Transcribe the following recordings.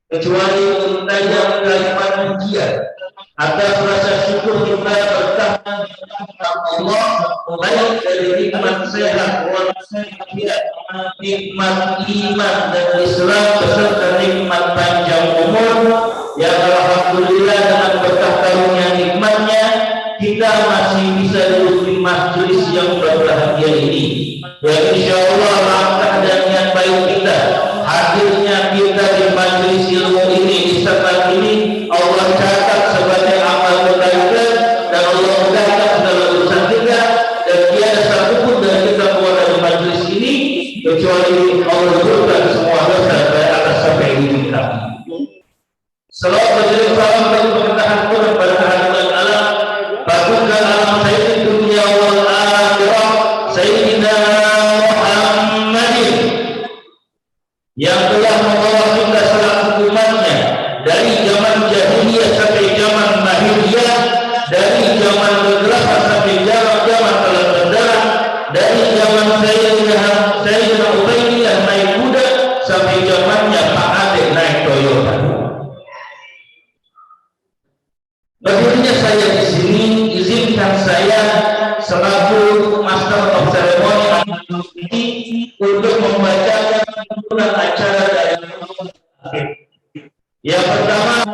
kecuali mentajam kalimat pujian atas rasa syukur kita bertahun Allah, baik dari nikmat sehat, nikmat iman dan Islam beserta nikmat panjang umur yang alhamdulillah dengan berkah karunia nikmatnya kita masih bisa duduk di majelis yang berbahagia ini. Ya insya Allah langkah dan niat baik kita, hadirnya kita di majelis ilmu ini di tempat ini Allah catat sebagai amal kebaikan dan Allah mudahkan segala urusan kita, dan tiada satupun dari kita keluar dari majelis ini kecuali Allah berikan semua dosa dari atas sampai ujung kami. Selawat berjaya salam bagi pemerintahan Quran pada hadirat alam, bagukan alam sayyid dunia wal akhirah Sayyidina Muhammadin yang telah membawa kita selaku umatnya dari zaman jahiliyah sampai zaman mahiriyah, dari zaman kegelapan sampai zaman telah berdarah, dari zaman Sayyidina Ubaidillah naik kuda sampai zamannya Pak Ade naik Toyota. Berdirinya saya di sini, izinkan saya selaku Master of Ceremony ini untuk membacakan tuntunan acara dari yang pertama,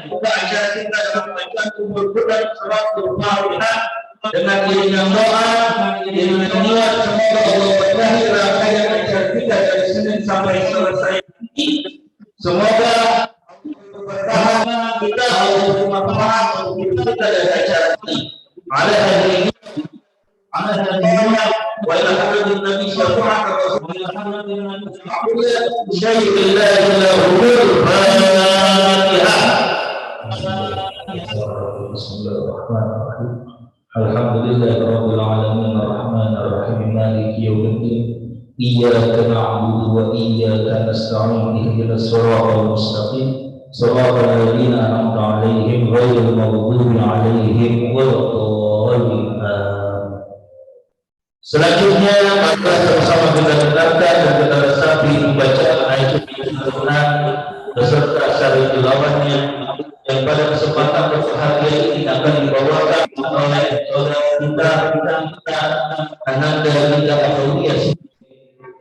buka acara kita dalam bacaan umur bulan suratul Fatihah dengan iringan doa, iringan niat, semoga Allah berkahi rangkaian acara kita dari Senin sampai selesai ini. Semoga bertahan kita Allah bermanfaat untuk kita dari acara ini. Ada hari ini, ada hari ini, wa ila hadratin Nabi syafaat Rasulullah Syai'illah ila hurul Fatihah. Bismillahirrahmanirrahim. Alhamdulillahirabbil alamin arrahmanir rahim maliki yaumiddin. Iyyaka na'budu wa iyyaka nasta'in ihdinas siratal mustaqim. Shiratal ladzina an'amta 'alaihim ghairil maghdubi 'alaihim waladdallin. Selanjutnya maka sama-sama kita dengarkan dan kita resapi bacaan ayat Al-Quran beserta syarah tilawahnya yang pada kesempatan berbahagia ini akan dibawakan oleh saudara kita Ananda Anita Aulia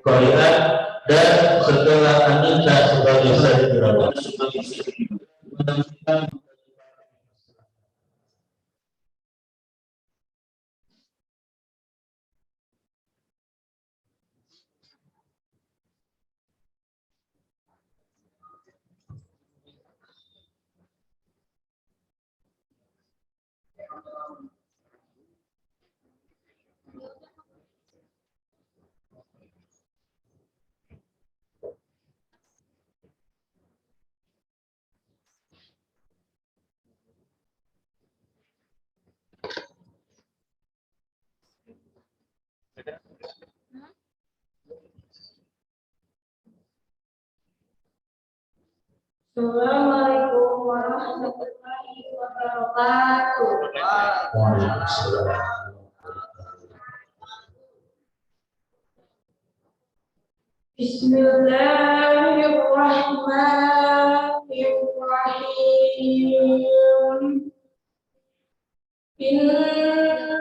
Korea, dan setelah Anita sebagai syarah tilawah. Assalamualaikum warahmatullahi wabarakatuh. Waalaikumsalam. Bismillahirrahmanirrahim. Inna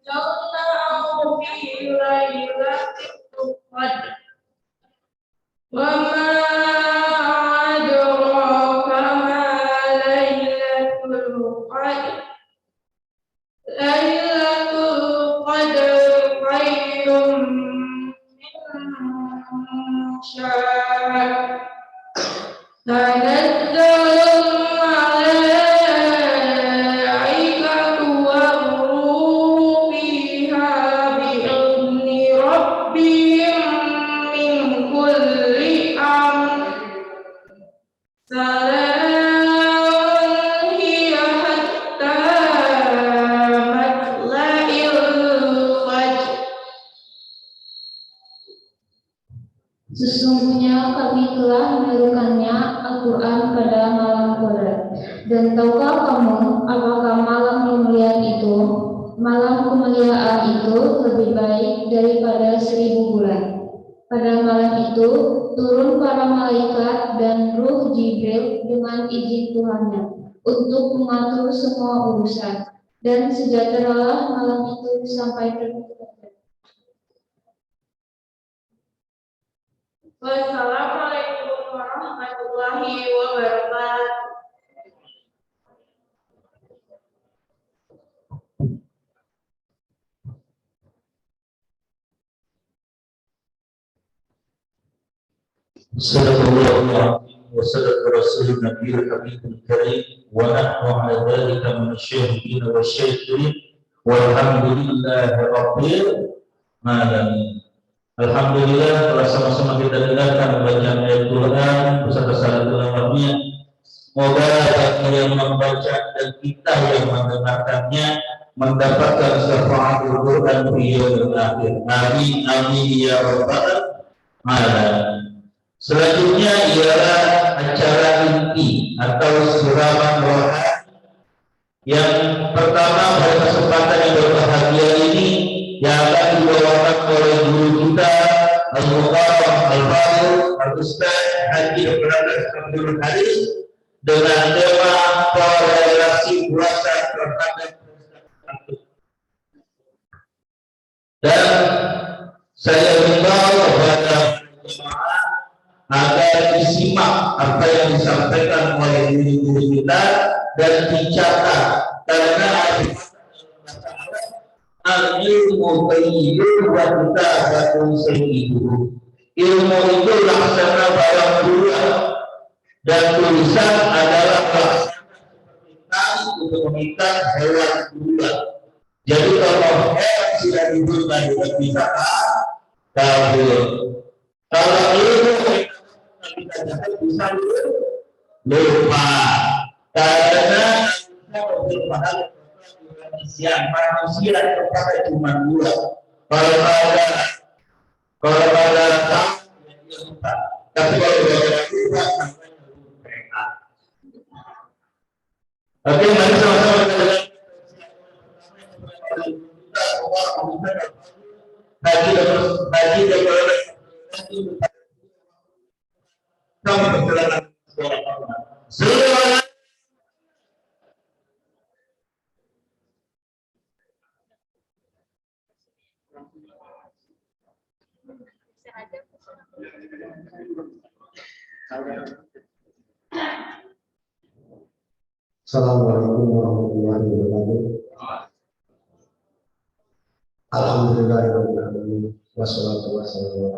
anzalnahu fi lailatul qadr. Wa ma adraka ma lailatul qadr. Lailatul qadr khairun min syahr. Tanazzalul malaikatu war-ruhu fiha bi'izni rabbihim min kulli amr. Salamun hiya hatta matla'il fajr. Sesungguhnya kami telah menurunkannya Al-Quran pada malam Qadar. Dan tahukah kamu apakah malam yang mulia itu? Malam kemuliaan itu lebih baik daripada 1000 bulan. Pada malam itu turun para malaikat dan Ruh Jibril dengan izin Tuhannya untuk mengatur semua urusan, dan sejahteralah malam itu sampai tertutup. Wassalamualaikum warahmatullahi wabarakatuh. Sallallahu wa sallam Rasul Nabi Habibul Karim wa nahnu ala dhalika min asyahidin wa syakirin walhamdulillahi rabbil alamin. Alhamdulillah telah sama-sama kita dengarkan bacaan ayat Quran beserta salatul awamnya. Semoga bagi yang membaca dan kita yang mendengarkannya mendapatkan syafaatul Quran di yaumil akhir. Amin amin ya rabbal alamin. Selanjutnya ialah acara inti atau siraman rohani yang pertama pada kesempatan yang berbahagia ini yang akan dibawakan oleh guru kita Al-Muqarram Al-Fadil Al-Ustaz Haji Dr. Abdul Haris dengan tema korelasi puasa terhadap dan saya minta kepada jemaah agar disimak apa yang disampaikan oleh guru-guru kita dan dicatat karena al-ilmu tayyibun wa kitabatun sayyidun. Ilmu itu laksana barang bulan dan tulisan adalah laksana seperti tali untuk mengikat hewan bulan. Jadi kalau hewan sudah dibuat juga bisa kabur. Kalau ilmu kita bisa lupa karena manusia kepada cuma dua. Kalau pada lupa, tapi kalau lupa sampai lupa. Oke, mari sama-sama kita haji dan kamu berjalan Assalamualaikum warahmatullahi wabarakatuh. Alhamdulillahirobbilalamin. Wassalatu wassalamu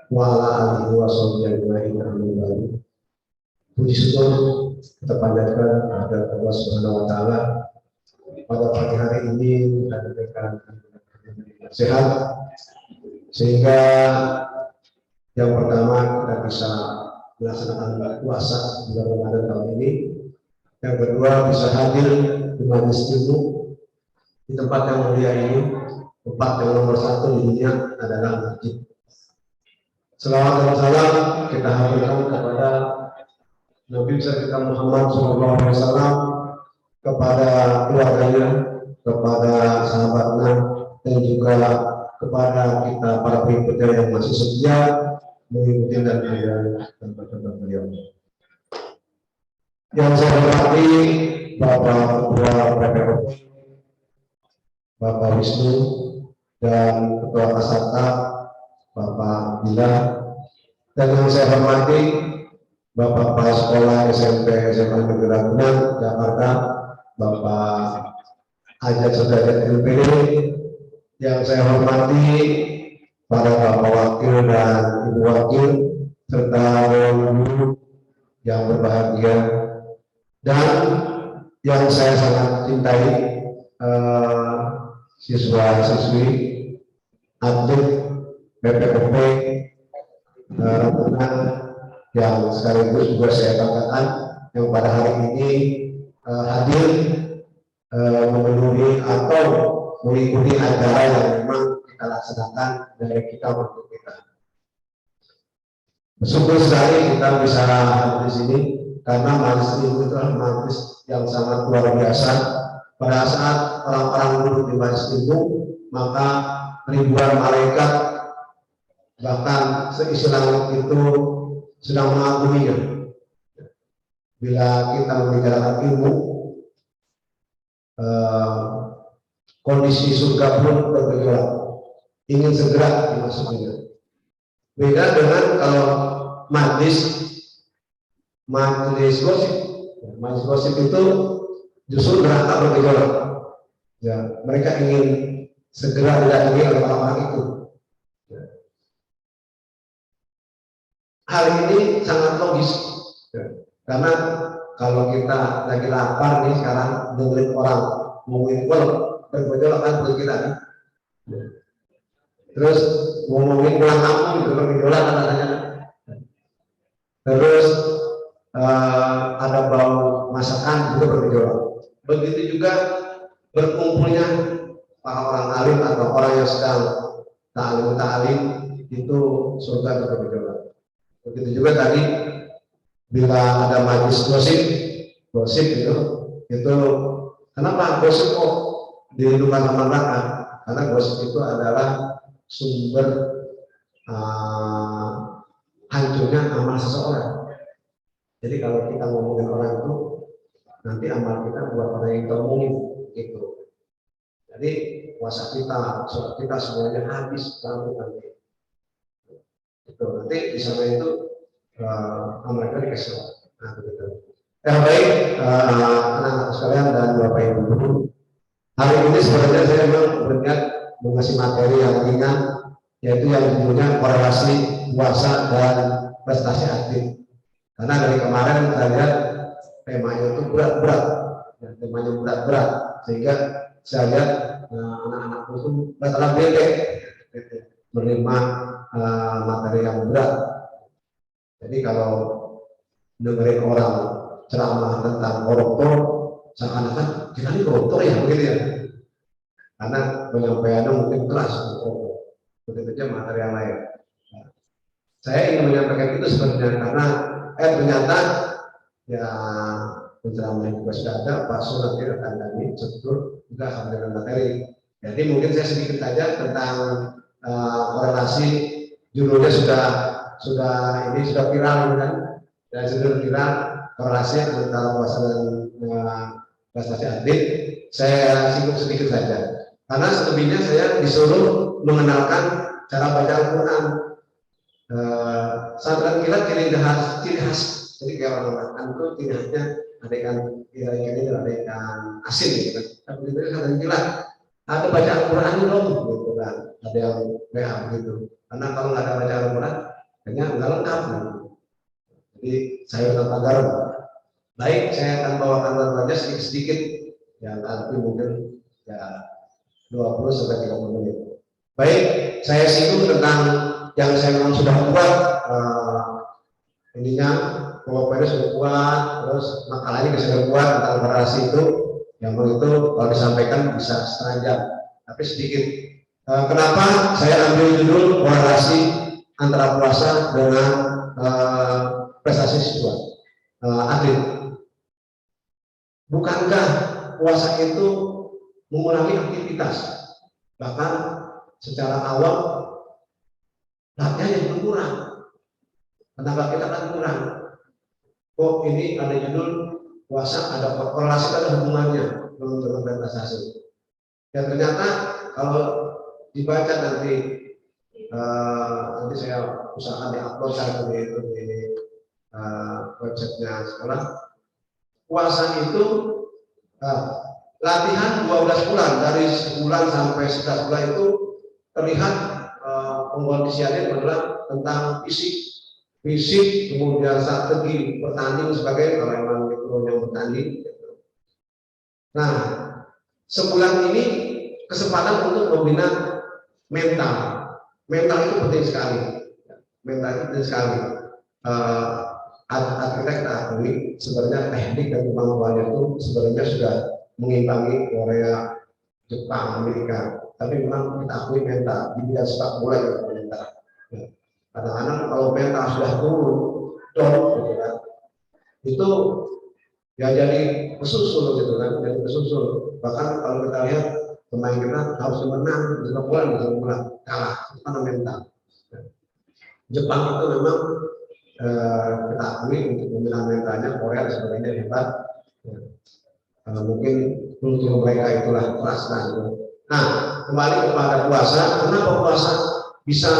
ala alihi wa sahbihi ajma'in. Puji syukur kita panjatkan kepada Allah Subhanahu wa taala pada pagi hari ini kita diberikan sehat sehingga yang pertama kita bisa melaksanakan puasa bulan Ramadan tahun ini. Yang kedua bisa hadir di majelis ilmu di tempat yang mulia ini, tempat yang nomor satu di dunia adalah masjid. Selawat dan salam kita haturkan kepada Nabi besar kita Muhammad SAW, kepada keluarganya, kepada sahabatnya, dan juga kepada kita para pengikutnya yang masih setia mengikuti dan berkata beliau. Yang saya hormati Bapak Ketua PPRP, Bapak Wisnu, dan Ketua Kasata Bapak Bila, dan yang saya hormati Bapak Kepala Sekolah SMP SMA Negeri Ragunan Jakarta, Bapak Ajat Sudrajat LPD, yang saya hormati para Bapak Wakil dan Ibu Wakil serta guru yang berbahagia, dan yang saya sangat cintai siswa-siswi atlet PPOP Ragunan yang sekaligus juga saya katakan yang pada hari ini hadir memenuhi atau mengikuti acara yang memang kita laksanakan dari kita untuk kita. Bersyukur sekali kita bisa hadir di sini karena majelis ilmu itu adalah majelis yang sangat luar biasa pada saat orang-orang duduk di majelis ilmu, maka ribuan malaikat bahkan seisi langit itu sedang mengaguminya. Bila kita membicarakan ilmu, kondisi surga pun bergejolak, ingin segera dimasukinya. Beda dengan kalau majelis gosip. Majelis gosip itu justru neraka bergejolak. Ya, mereka ingin segera didatangi oleh orang-orang itu. Ya. Hal ini sangat logis, ya. Karena kalau kita lagi lapar nih sekarang dengerin orang ngomongin bergejolak kan perut kita nih. Ya. Terus ngomongin pulang kampung gitu bergejolak katanya. Terus ada bau masakan juga bergejolak. Begitu juga berkumpulnya para orang alim atau orang yang sedang ta'lim itu surga bergejolak. Begitu juga tadi bila ada majelis gosip itu kenapa gosip kok dirindukan sama neraka? Karena gosip itu adalah sumber hancurnya amal seseorang. Jadi kalau kita ngomongin orang itu, nanti amal kita buat orang yang kita omongin gitu. Jadi puasa kita, sholat kita semuanya habis nanti. Itu nanti di sana itu amal kita dikasih. Nah begitu. Baik, anak-anak sekalian dan bapak ibu guru, hari ini sebenarnya saya memang berniat mengasih materi yang ringan, yaitu yang judulnya korelasi puasa dan prestasi atlet. Karena dari kemarin saya lihat temanya itu berat-berat, ya, temanya berat-berat, sehingga saya lihat anak-anak itu rata-rata bete menerima materi yang berat. Jadi kalau dengerin orang ceramah tentang koruptor, seakan-akan kita ini koruptor ya begitu ya. Karena penyampaiannya mungkin keras, begitu aja materi yang lain. Saya ingin menyampaikan itu sebenarnya karena ternyata ya penceramah juga sudah ada, Pak Su nanti akan kami sebetulnya juga sama dengan materi. Jadi mungkin saya sedikit saja tentang korelasi, judulnya sudah viral kan, dan sudah viral korelasi antara puasa dan prestasi atlet. Saya singgung sedikit saja, karena selebihnya saya disuruh mengenalkan cara baca Al-Quran. Santren kilat ciri khas, jadi kayak orang makan itu ciri khasnya ada ikan ini ada ikan asin gitu kan. Tapi itu santren kilat ada baca Al-Quran dong gitu kan, ada yang WA gitu. Karena kalau nggak ada baca Al-Quran kayaknya nggak lengkap gitu. Jadi saya tanpa garam. Baik, saya akan bawakan contohnya sedikit ya, nanti mungkin ya 20 sampai 30 menit. Baik, saya singgung tentang yang saya memang sudah buat ininya, PowerPoint sudah buat, terus makalahnya juga sudah buat tentang korelasi itu. Yang itu kalau disampaikan bisa setengah jam, tapi sedikit. Kenapa saya ambil judul korelasi antara puasa dengan prestasi siswa atlet? Bukankah puasa itu mengurangi aktivitas, bahkan secara awal latihan yang berkurang, tenaga kita akan kurang. Oh ini ada judul puasa ada korelasi, ada hubungannya dengan prestasi. Dan ternyata kalau dibaca nanti saya usahakan diupload di websitenya sekolah. Puasa itu latihan 12 bulan, dari sebulan sampai 11 bulan itu terlihat pengkondisiannya adalah tentang fisik, kemudian strategi bertanding sebagai kalau memang itu yang bertanding. Nah, sebulan ini kesempatan untuk membina mental. Mental itu penting sekali. Mental itu penting sekali. Arsitek akui sebenarnya teknik dan kemampuannya itu sebenarnya sudah mengimbangi Korea, Jepang, Amerika. Tapi memang kita akui mental di bidang sepak bola juga mental. Kadang-kadang kalau mental sudah turun, gitu kan, itu ya jadi kesusul gitu kan, jadi kesusul. Bahkan kalau kita lihat pemain kita harus menang, bisa bulan kalah, itu kan mental. Jepang itu memang kita akui untuk pembinaan mentalnya, Korea dan sebagainya hebat. Mungkin kultur mereka itulah keras gitu. Nah, kembali kepada puasa, kenapa puasa bisa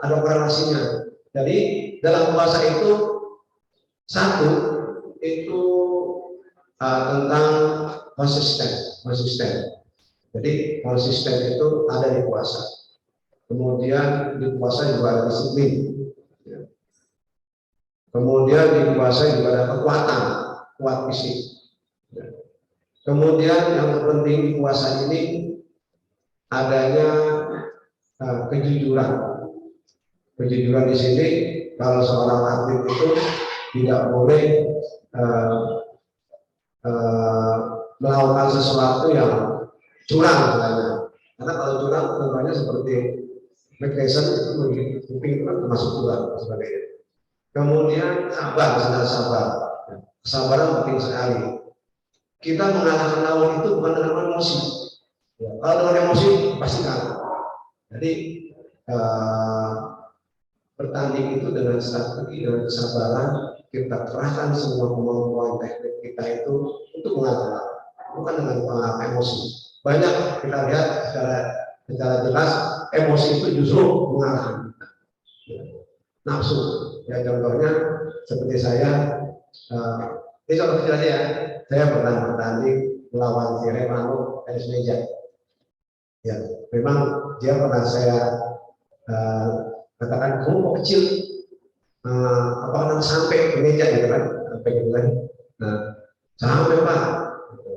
ada korelasinya? Jadi dalam puasa itu satu itu tentang konsisten. Jadi konsisten itu ada di puasa. Kemudian di puasa juga ada disiplin. Kemudian di puasa juga ada kekuatan, kuat fisik. Kemudian yang terpenting di puasa ini adanya kejujuran. Kejujuran di sini kalau seorang atlet itu tidak boleh melakukan sesuatu yang curang misalnya. Karena kalau curang tentunya seperti Mike Tyson itu mungkin termasuk curang dan sebagainya. Kemudian sabar. Kesabaran penting sekali. Kita mengalahkan lawan itu bukan dengan emosi. Ya, kalau dengan emosi pasti kalah. Jadi bertanding itu dengan strategi, dengan kesabaran, kita kerahkan semua kemampuan teknik kita itu untuk mengalahkan, bukan dengan emosi. Banyak kita lihat secara jelas emosi itu justru mengalahkan kita. Ya, nafsu. Ya contohnya seperti saya, ini contoh kecil aja ya. Saya pernah bertanding melawan si Remano tenis meja. Ya, memang dia pernah saya katakan kamu kok kecil, sampai ke meja gitu kan, sampai gitu kan. Nah, sampai Pak,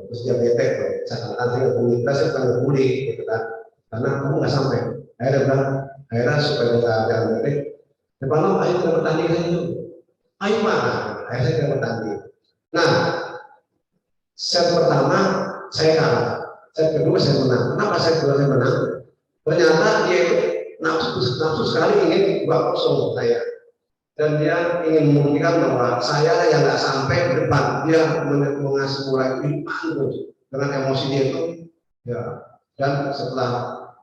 terus dia bete, saya katakan saya bukan bully gitu kan, karena kamu nggak sampai. Akhirnya supaya jangan bete, Remano ayo kita bertanding aja, ayo Pak, akhirnya kita bertanding. Nah, set pertama saya kalah, set kedua saya menang. Kenapa set kedua saya menang? Ternyata dia itu nafsu sekali ingin 2-0 saya, dan dia ingin membuktikan bahwa saya yang nggak sampai ke depan. Dia mengasih mulai panggung dengan emosi dia itu, ya. Dan setelah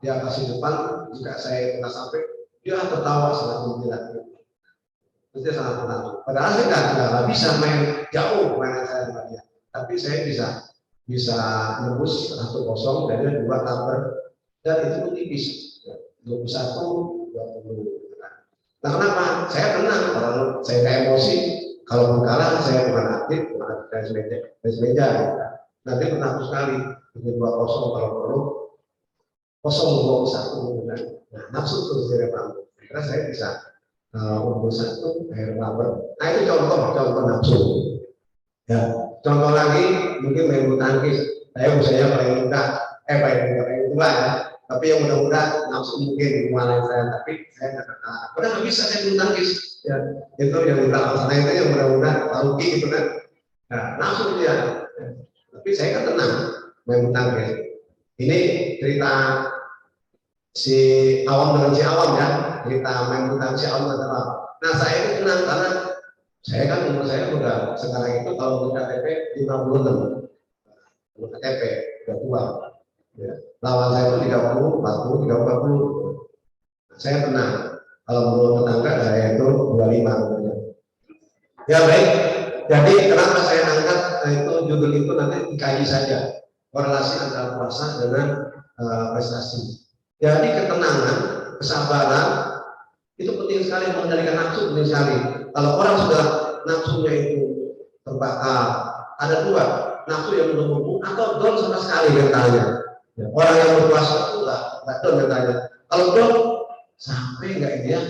dia kasih depan, jika saya nggak sampai, dia tertawa sangat menjilat. Terus dia sangat menang. Padahal saya nggak bisa main jauh mainan saya dengan dia. Tapi saya bisa nebus 1-0 dan dia 2 cover, dan itu pun tipis 21-20. Nah kenapa? Saya tenang kalau saya nggak emosi. Kalau kalah saya bukan aktif, bukan tenis meja. Nanti menang sekali dengan 2-0 kalau perlu 0-21. Nah nafsu terus dari panggung. Karena saya bisa unggul 1 akhir cover. Nah itu contoh nafsu. Ya. Contoh lagi mungkin main bulu tangkis. Saya usianya paling paling tua ya. Tapi yang muda-muda nafsu mungkin kemana saya, tapi saya nggak bisa saya bulu tangkis. Ya, itu yang di belakang sana itu yang muda-muda taruki gitu kan. Nah, nafsu dia. Ya. Tapi saya kan tenang main bulu tangkis. Ini cerita si awam dengan si awam ya. Cerita main bulu tangkis si awam dengan awam. Nah, saya itu tenang karena saya kan umur saya udah sekarang itu kalau untuk KTP 56, untuk KTP udah tua. Ya. Lawan saya itu 30, 40, 30. Saya tenang. Kalau menurut tetangga saya itu 25. Ya baik. Jadi kenapa saya angkat itu judul itu nanti dikaji saja korelasi antara puasa dengan prestasi. Jadi ketenangan, kesabaran itu penting sekali mengendalikan nafsu, penting sekali. Kalau orang sudah nafsunya itu terbakar, ada 2, nafsu yang menunggu atau down sama sekali mentalnya. Ya, orang yang berpuasa itu nggak down mentalnya. Kalau down sampai nggak ini ya,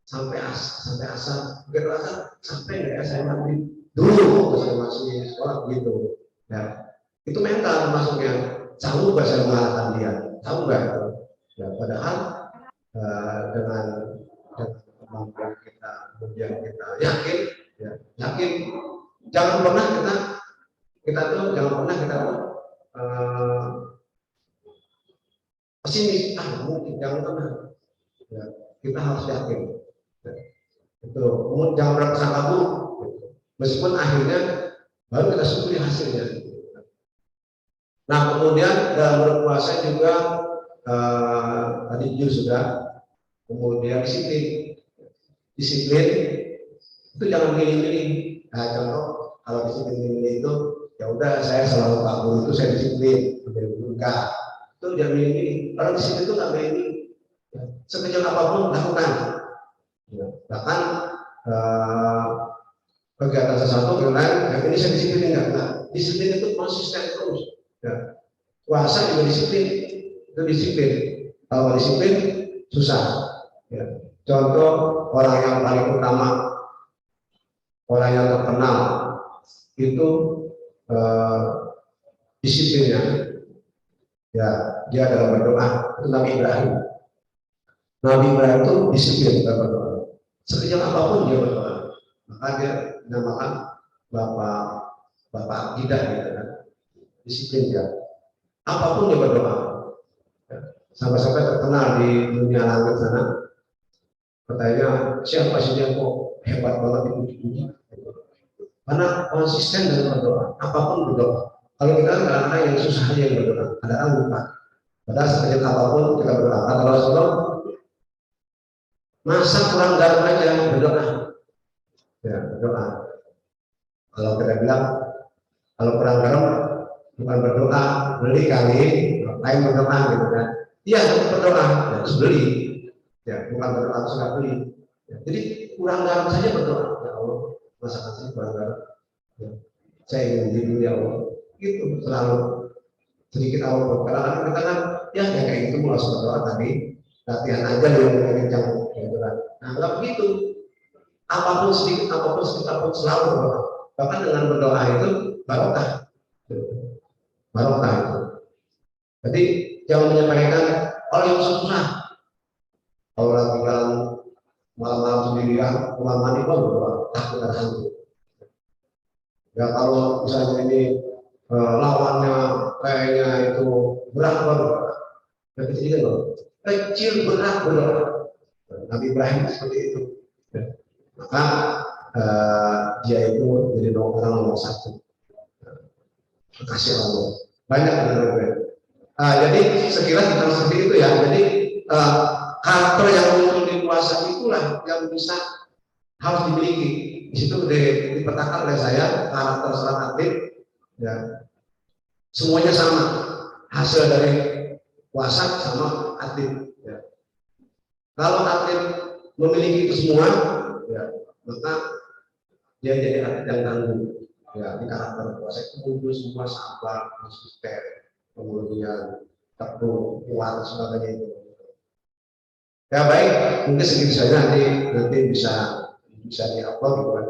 sampai asar, begitu asar sampai nggak ya saya mati dulu, saya masih sekolah gitu. Ya, itu mental termasuknya. Sanggup nggak saya mengalahkan dia? Tahu nggak? Ya, padahal dengan kemampuan kita, kemudian kita yakin, jangan pernah kita pesimis, mungkin jangan pernah. Ya, kita harus yakin. Ya, itu, kemudian jangan berprasangka buruk. Meskipun akhirnya baru kita syukuri hasilnya. Nah, kemudian dalam berpuasa juga tadi jujur sudah, kemudian disiplin. Disiplin itu jangan milih-milih. Nah, contoh kalau disiplin milih itu, ya udah saya selalu kabur itu saya disiplin, enggak. Itu jangan milih-milih. Kalau disiplin itu nggak milih-milih. Sekecil apapun lakukan. Ya, bahkan kegiatan sesuatu yang lain, yang ini saya disiplin enggak. Disiplin itu konsisten terus. Ya. Puasa juga disiplin, itu disiplin. Kalau disiplin susah. Ya. Contoh orang yang paling utama, orang yang terkenal itu disiplinnya. Ya, dia dalam berdoa itu Nabi Ibrahim. Nabi Ibrahim itu disiplin dalam berdoa. Sekecil apapun dia berdoa. Maka dia dinamakan bapak akidah gitu kan. Disiplin dia. Apapun dia berdoa. Sampai-sampai terkenal di dunia langit sana. Katanya siapa sih dia kok hebat banget dipuji-puji. Karena konsisten dalam berdoa. Apapun berdoa. Kalau kita kadang-kadang yang susah aja yang berdoa. Ada orang lupa. Padahal sekecil apapun kita berdoa. Kata Rasulullah, masa kurang garam aja berdoa. Ya, berdoa. Kalau kita bilang kalau kurang garam bukan berdoa, beli kali, lain berdoa gitu kan. Iya, berdoa, ya, terus beli. Ya, bukan berdoa terus nggak beli. Ya, jadi kurang garam saja berdoa. Ya Allah, masakan saya kurang garam. Ya, saya ingin hidup ya Allah. Gitu selalu sedikit awal. Kadang-kadang kita kan, ya kayak gitu mau langsung berdoa tadi. Latihan aja yang kencang gitu kan. Nah, kalau begitu, apapun sedikit apapun selalu berdoa. Bahkan dengan berdoa itu barokah. Barokah itu. Jadi jangan menyampaikan kalau yang susah. Kalau lagi dalam malam-malam sendirian, rumah mandi pun berdoa, takut ada hantu. Ya kalau misalnya ini lawannya kayaknya itu berat berdoa. Ya kecil loh. Kecil berat berdoa. Nabi Ibrahim seperti itu. Maka dia itu jadi orang nomor satu. Kasih Allah. Banyak benar-benar. Jadi sekilas kita seperti itu ya. Jadi karakter yang muncul di puasa itulah yang bisa harus dimiliki. Di situ dipetakan oleh saya karakter seorang atlet. Ya, semuanya sama. Hasil dari puasa sama atlet. Ya. Kalau atlet memiliki itu semua, ya, maka dia jadi atlet yang tangguh. Ya, di karakter puasa itu muncul semua sabar, konsisten, kemudian teguh, kuat, dan sebagainya itu. Ya baik, mungkin segitu saja nanti bisa di-upload gitu kan.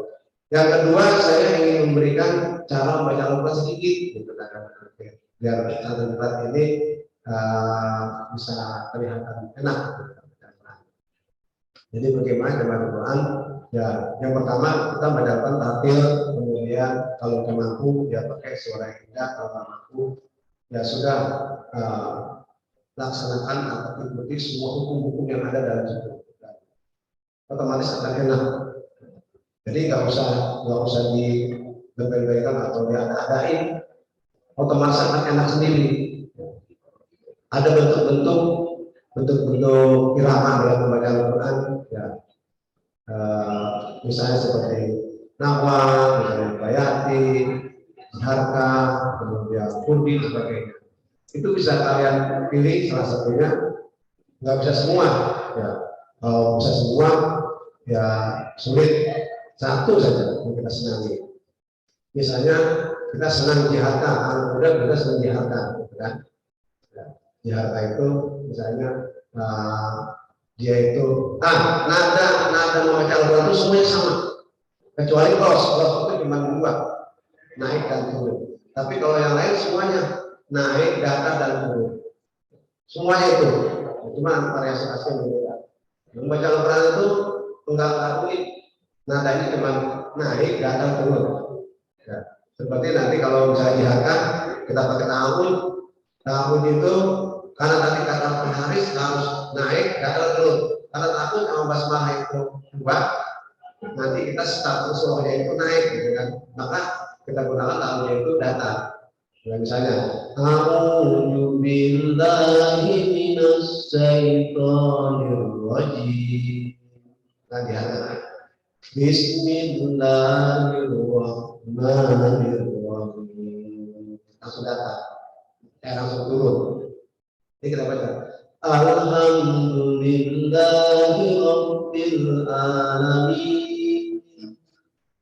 Yang kedua, saya ingin memberikan cara membaca Al-Quran sedikit, gitu kan, biar Al-Quran ini bisa kelihatan enak. Gitu. Jadi bagaimana dengan Al-Quran? Ya, yang pertama kita baca Al-Quran tartil, kemudian kalau kita mampu ya pakai suara yang indah, kalau tidak mampu ya sudah laksanakan atau ikuti semua hukum-hukum yang ada dalam situ. Otomatis akan enak. Jadi nggak usah dibel-belkan atau diada-adain. Otomatis akan enak sendiri. Ada bentuk-bentuk irama dalam membaca Al-Quran. Ya. Misalnya seperti Nawa, misalnya Bayati, Harka, kemudian Kurdi, sebagainya. Itu bisa kalian pilih salah satunya. Nggak bisa semua. Ya. Kalau bisa semua, ya sulit. Satu saja yang kita senangi. Misalnya kita senang jihad, anak muda kita senang jihad, gitu kan? Ya, jihad itu misalnya dia itu nada membaca Al-Quran itu semuanya sama, kecuali kos itu cuma dua, naik dan turun. Tapi kalau yang lain semuanya naik, datar dan turun, semuanya itu. Cuma variasi asli berbeda. Membaca Al-Quran itu enggak unik. Nada ini cuma naik, datar, turun. Ya. Seperti nanti kalau misalnya diharapkan kita pakai tahun itu karena tadi kata Haris harus naik, datar, turun. Karena tahun sama basmalah itu dua, nanti kita start usulnya itu naik, gitu kan? Maka kita gunakan tahunnya itu datar. Misalnya, a'udzu billahi minas syaitonir rajim. Nah, dihantar. Bismillahirrahmanirrahim. Langsung datang. Langsung turun. Ini kita baca. Alhamdulillahi rabbil alamin.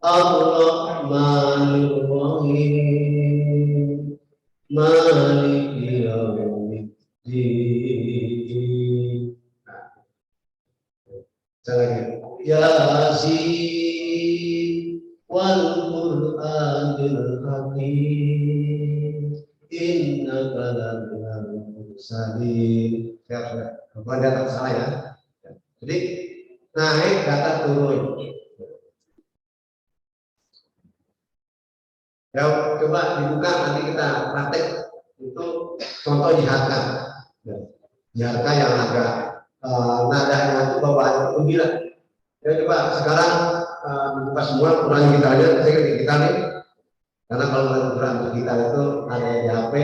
Ar-Rahmanir Rahim. Maliki yaumiddin. Lagi. Yasin wal Qur'anil Hakim. Innaka laminal mursalin. Ya, bukan data salah ya. Jadi naik kata turun. Ya, coba dibuka nanti kita praktek itu contoh jiharka. Jiharka yang agak nadanya itu bawaan itu gila. Ya coba sekarang dibuka semua Quran kita lihat, saya kita nih. Karena kalau Quran kita itu ada di HP.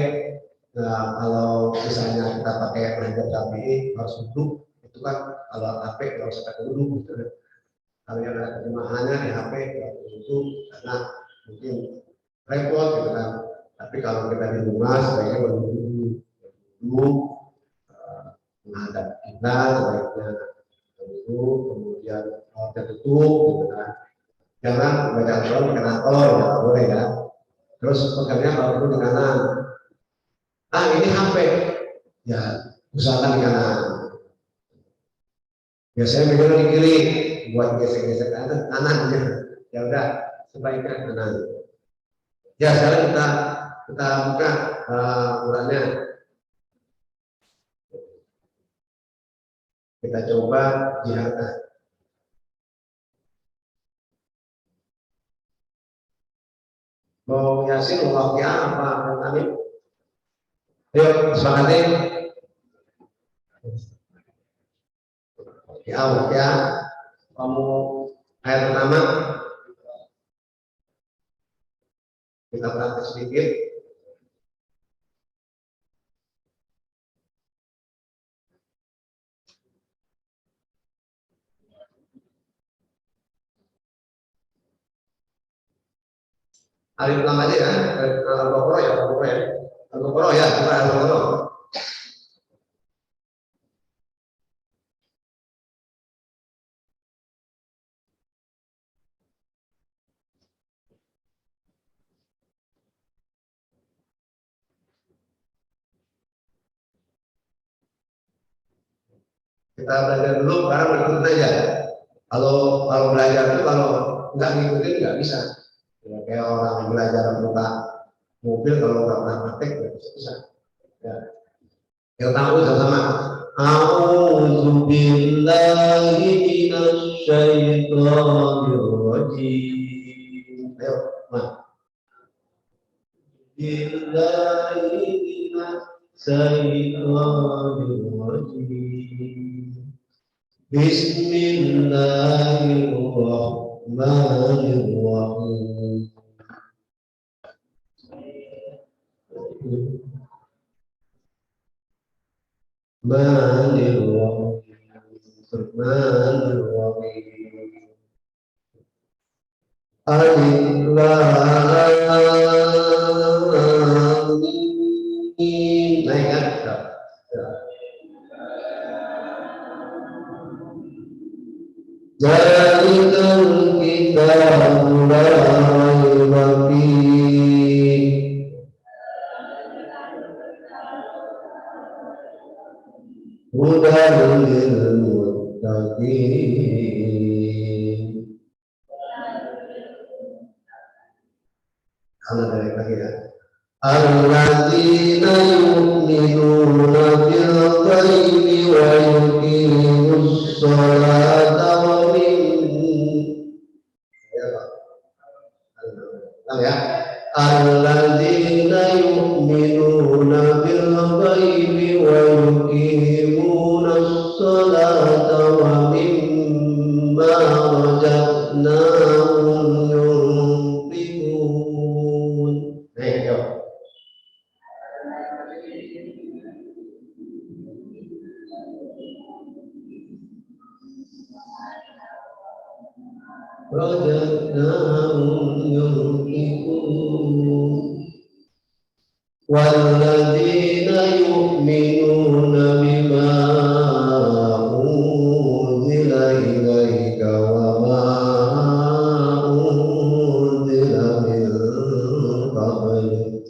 Kalau misalnya kita pakai Mazhab Syafi'i harus duduk, itu kan kalau HP nggak usah pakai duduk. Gitu. Kalau yang ada terjemahannya di HP harus duduk karena mungkin repot gitu kan. Tapi kalau kita di rumah sebaiknya berduduk, menghadap kita sebaiknya duduk, kemudian tertutup gitu kan. Jangan baca Al-Quran di kantor, nggak boleh ya. Terus pegangnya kalau di kanan. Ini HP, ya usahakan di kanan. Biasanya megang di kiri, buat gesek-gesek kanan aja. Ya udah, sebaiknya kanan. Ya sekarang kita buka Qurannya. Kita coba jiharkan. Mau Yasin, mau apa tadi? Ayo semangatin. Ya, kamu ayat pertama. Kita praktek sedikit. Alif lam aja ya, Al-Baqarah ya, Al-Baqarah ya, surah Al-Baqarah. Kita belajar dulu, barang berikut aja. Kalau belajar itu kalau nggak ngikutin nggak bisa. Ya, kayak orang belajar buka mobil kalau nggak pernah praktek nggak bisa. Ya. Yang tahu sama-sama. A'udzu billahi minasy syaithanir rajim. Ayo, Mas. Billahi minasy syaithanir rajim. Bismillahirrahmanirrahim. Alif lam mim. Naik kan? Zalikal kitabu la raiba fihi hudan lil muttaqin. Kalau dari lagi ya. Alladzina yu'minuna bil ghaibi wa yuqimus sholata wa ya. Alladzina yu'minuna bil ghaibi wa yuqimunas sholata wa mimma razaqnahum yunfiqun. Ayo. وجدناهم ينفقون والذين يؤمنون بما أنزل إليك وما أنزل من قبلك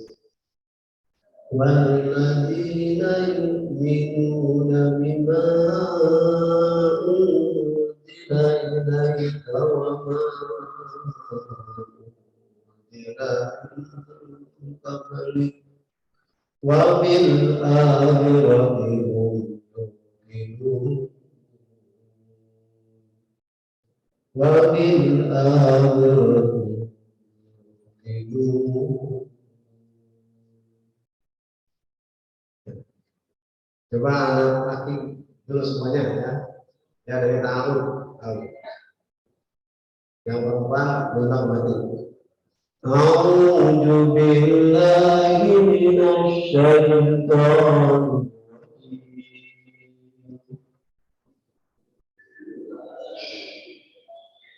والذين يؤمنون بما أنزل إليك وما أنزل من قبلك وبالآخرة هم يوقنون وبالآخرة يوقنون. Coba anak laki dulu semuanya ya, ya dari tahun. Yang perempuan belum mati. A'udzu billahi minasy syaithanir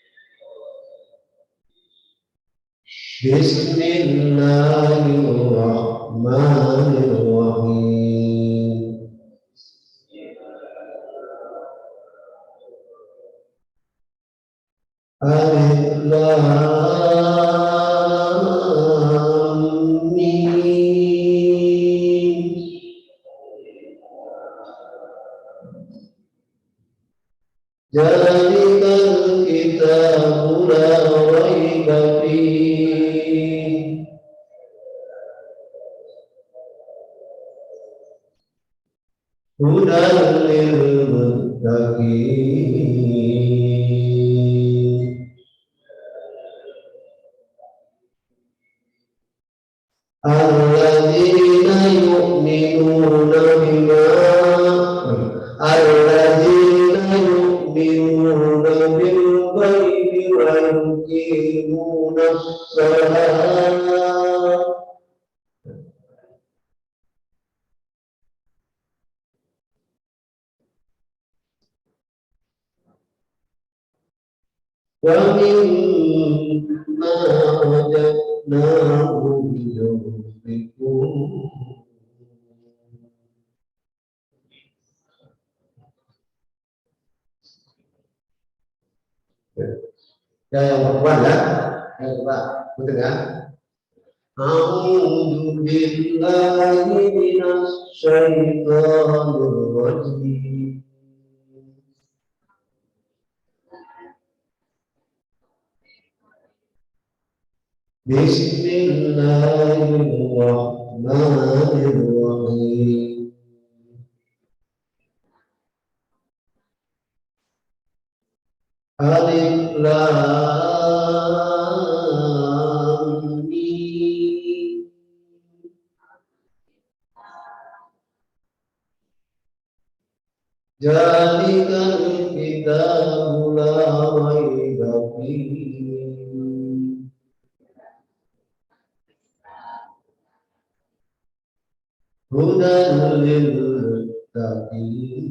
rajim. Bismillahirrahmanirrahim. Alif Lam Mim. Zalikal kitabu la raiba fihi hudan lil muttaqin. Alladzina yu'minuna bima bil ghaibi wa yuqimunas shalah wa mimma wajadnahum yunfiqun. Ya yang perempuan ya, yang coba betul ya. A'udzu billahi minasy syaithanir rajim. Bismillahirrahmanirrahim. Alif Lam Mim. Zalikal kitabu la raiba fihi hudan lil muttaqin.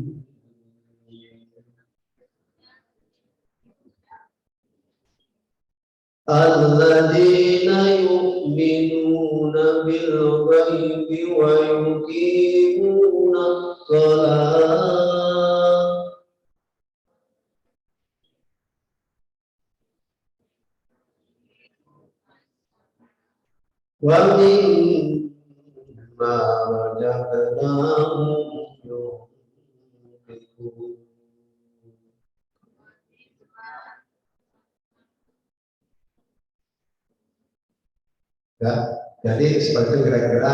Alladzina yu'minuna bil ghaibi wa yuqimunas shalah wa mimma razaqnahum yunfiqun. Ya, jadi seperti kira-kira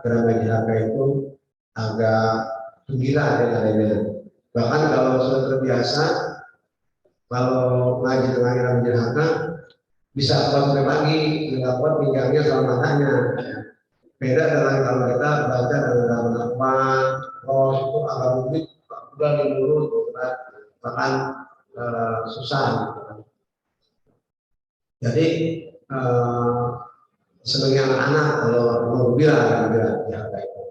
Gramedia Haka itu agak gembira adanya. Bahkan kalau sudah terbiasa, kalau ngaji tengah Gramedia Haka bisa kuat pagi, nggak kuat pinggangnya sama matanya. Beda dengan kalau kita baca dalam halaman, terus itu agak rumit, udah diurut, bahkan susah. Jadi sebagai anak-anak kalau mau bilang ya kayak itu.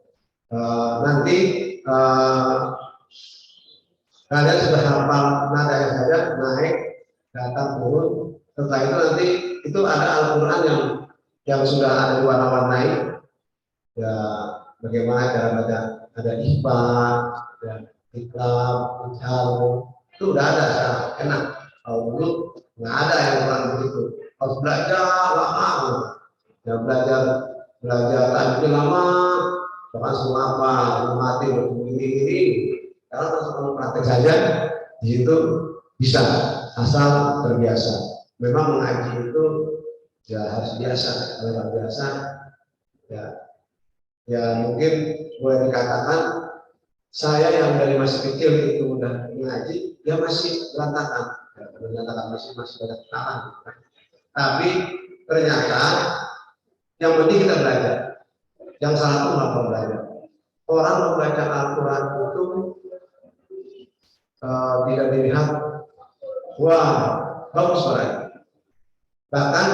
Nanti kalian sudah hafal nadanya saja, naik, datang, turun, yang sudah ada diwarna-warnai, ya bagaimana cara baca, ada IPA, ada Iklam, Ijal, itu udah ada sekarang, enak. Kalau dulu nggak ada yang kurang begitu, harus belajar lama, ya belajar tajwid lama, bahkan semua apa, mati begini-gini. Karena kalau praktek saja, di situ bisa, asal terbiasa. Memang mengaji itu ya harus biasa, kalau nggak biasa, ya mungkin boleh dikatakan saya yang dari masih kecil itu udah mengaji, dia masih berantakan, masih banyak kesalahan. Tapi ternyata yang penting kita belajar. Yang salah itu nggak mau belajar. Orang membaca Al-Quran itu tidak dilihat, wah bagus banget. Bahkan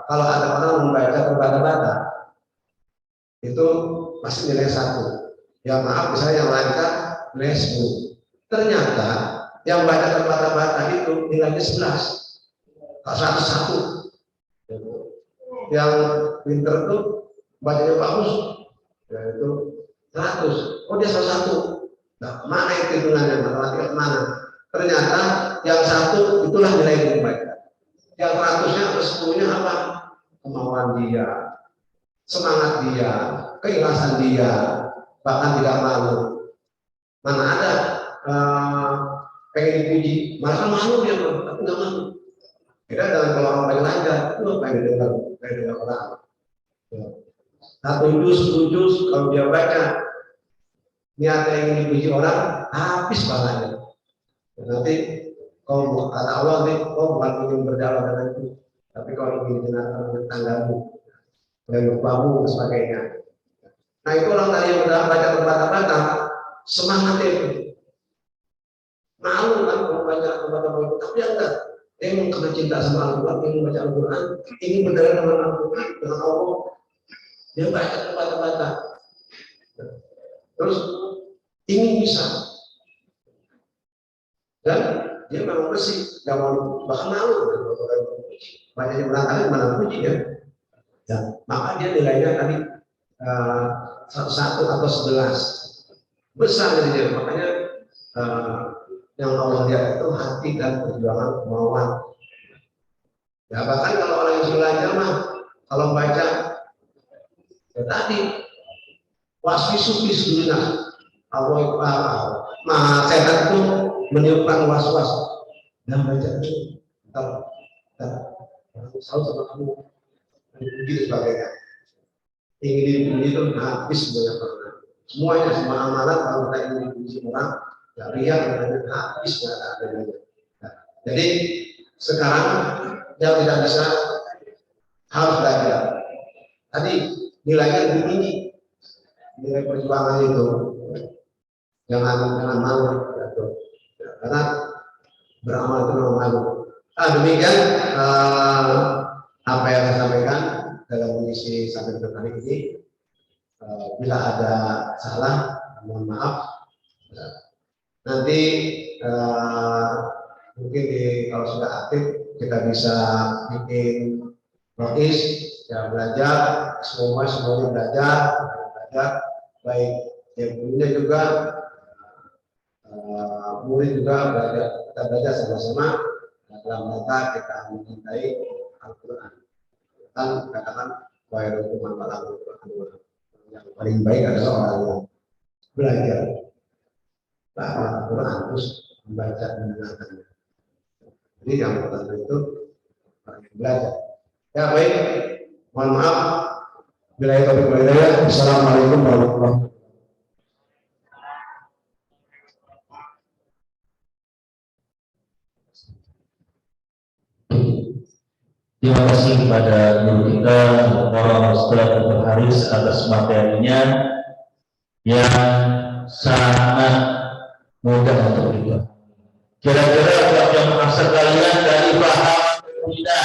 kalau ada orang membaca terbata-bata, itu pasti nilai 1. Ya maaf, misalnya yang lancar nilai 10. Ternyata yang baca terbata-bata itu nilainya 11, 101. Yang pinter itu bacanya bagus, yaitu 100. Oh dia 101. Nah, mana itu hitungannya, matematika mana? Ternyata yang 1 itulah nilai yang membaca. Yang 100-nya atau 10-nya apa? Kemauan dia, semangat dia, keikhlasan dia, bahkan tidak malu. Mana ada pengen dipuji, malah malu dia, tapi nggak malu. Kita dalam kalau orang paling lancar, itu pengen dengar orang. Satu juz kalau dia baca, niatnya ingin dipuji orang, habis balanya. Nanti kau kata Allah nih, kau bukan ingin berdakwah dengan itu, tapi kau ingin dengan tanggamu dan lupamu dan sebagainya. Nah itu orang tadi yang udah baca terbata-bata, semangat itu. Malu kan kalau baca terbata-bata, tapi enggak. Dia ingin karena cinta sama Al-Quran, ingin baca Al-Quran, ingin berdakwah dengan Al-Quran, dengan Allah. Dia baca terbata-bata. Terus ingin bisa. Dan dia memang bersih, nggak mau bahkan malu. Bacanya berantakan, mana puji ya. Ya, maka dia nilainya tadi 1 atau 11 besar dari dia. Makanya yang Allah lihat itu hati dan perjuangan kemauan. Ya bahkan kalau orang yang belajar mah kalau baca ya tadi waswisulis dunia Allah setan itu meniupkan was-was dan baca itu tahu sama kamu begitu sebagainya. Ingin dipuji itu habis banyak orang. Semuanya, semua amalan kalau kita ingin dipuji orang, ya riak dan habis nggak ada adanya. Nah, jadi sekarang yang tidak bisa harus belajar. Tadi nilainya lebih tinggi, nilai perjuangan itu jangan malu, ya, karena beramal itu memang malu. Demikian apa yang saya sampaikan dalam mengisi sampai kali ini. Bila ada salah, mohon maaf. Nanti mungkin kalau sudah aktif kita bisa bikin notis ya belajar, semuanya belajar baik yang gurunya juga murid juga belajar, kita belajar sama-sama dalam rangka kita mencintai Al-Quran. Kan katakan bahwa hukuman Al-Quran yang paling baik adalah orang yang belajar Al-Quran terus membaca dan mendengarkannya. Jadi yang pertama itu orang yang belajar. Ya baik, mohon maaf. Bila itu berhidayah. Assalamualaikum warahmatullahi wabarakatuh. Terima kasih kepada guru kita, Bapak Ustaz Dr. Haris atas materinya yang sangat mudah untuk kita. Kira-kira jamaah sekalian dari paham atau tidak?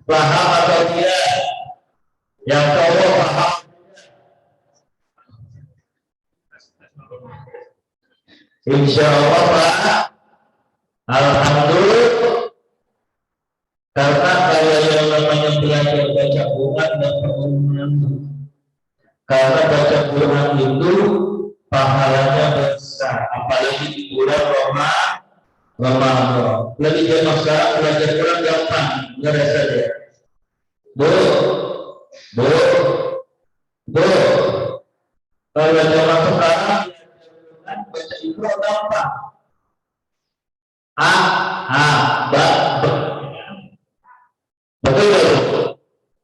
Paham atau tidak? Yang tahu paham? Insya Allah Pak. Alhamdulillah. Karena kalian yang namanya di bulan Ramadan. Lagi zaman sekarang belajar Quran gampang, nggak saja. Bu, kalau zaman sekarang baca Iqra gampang. Betul.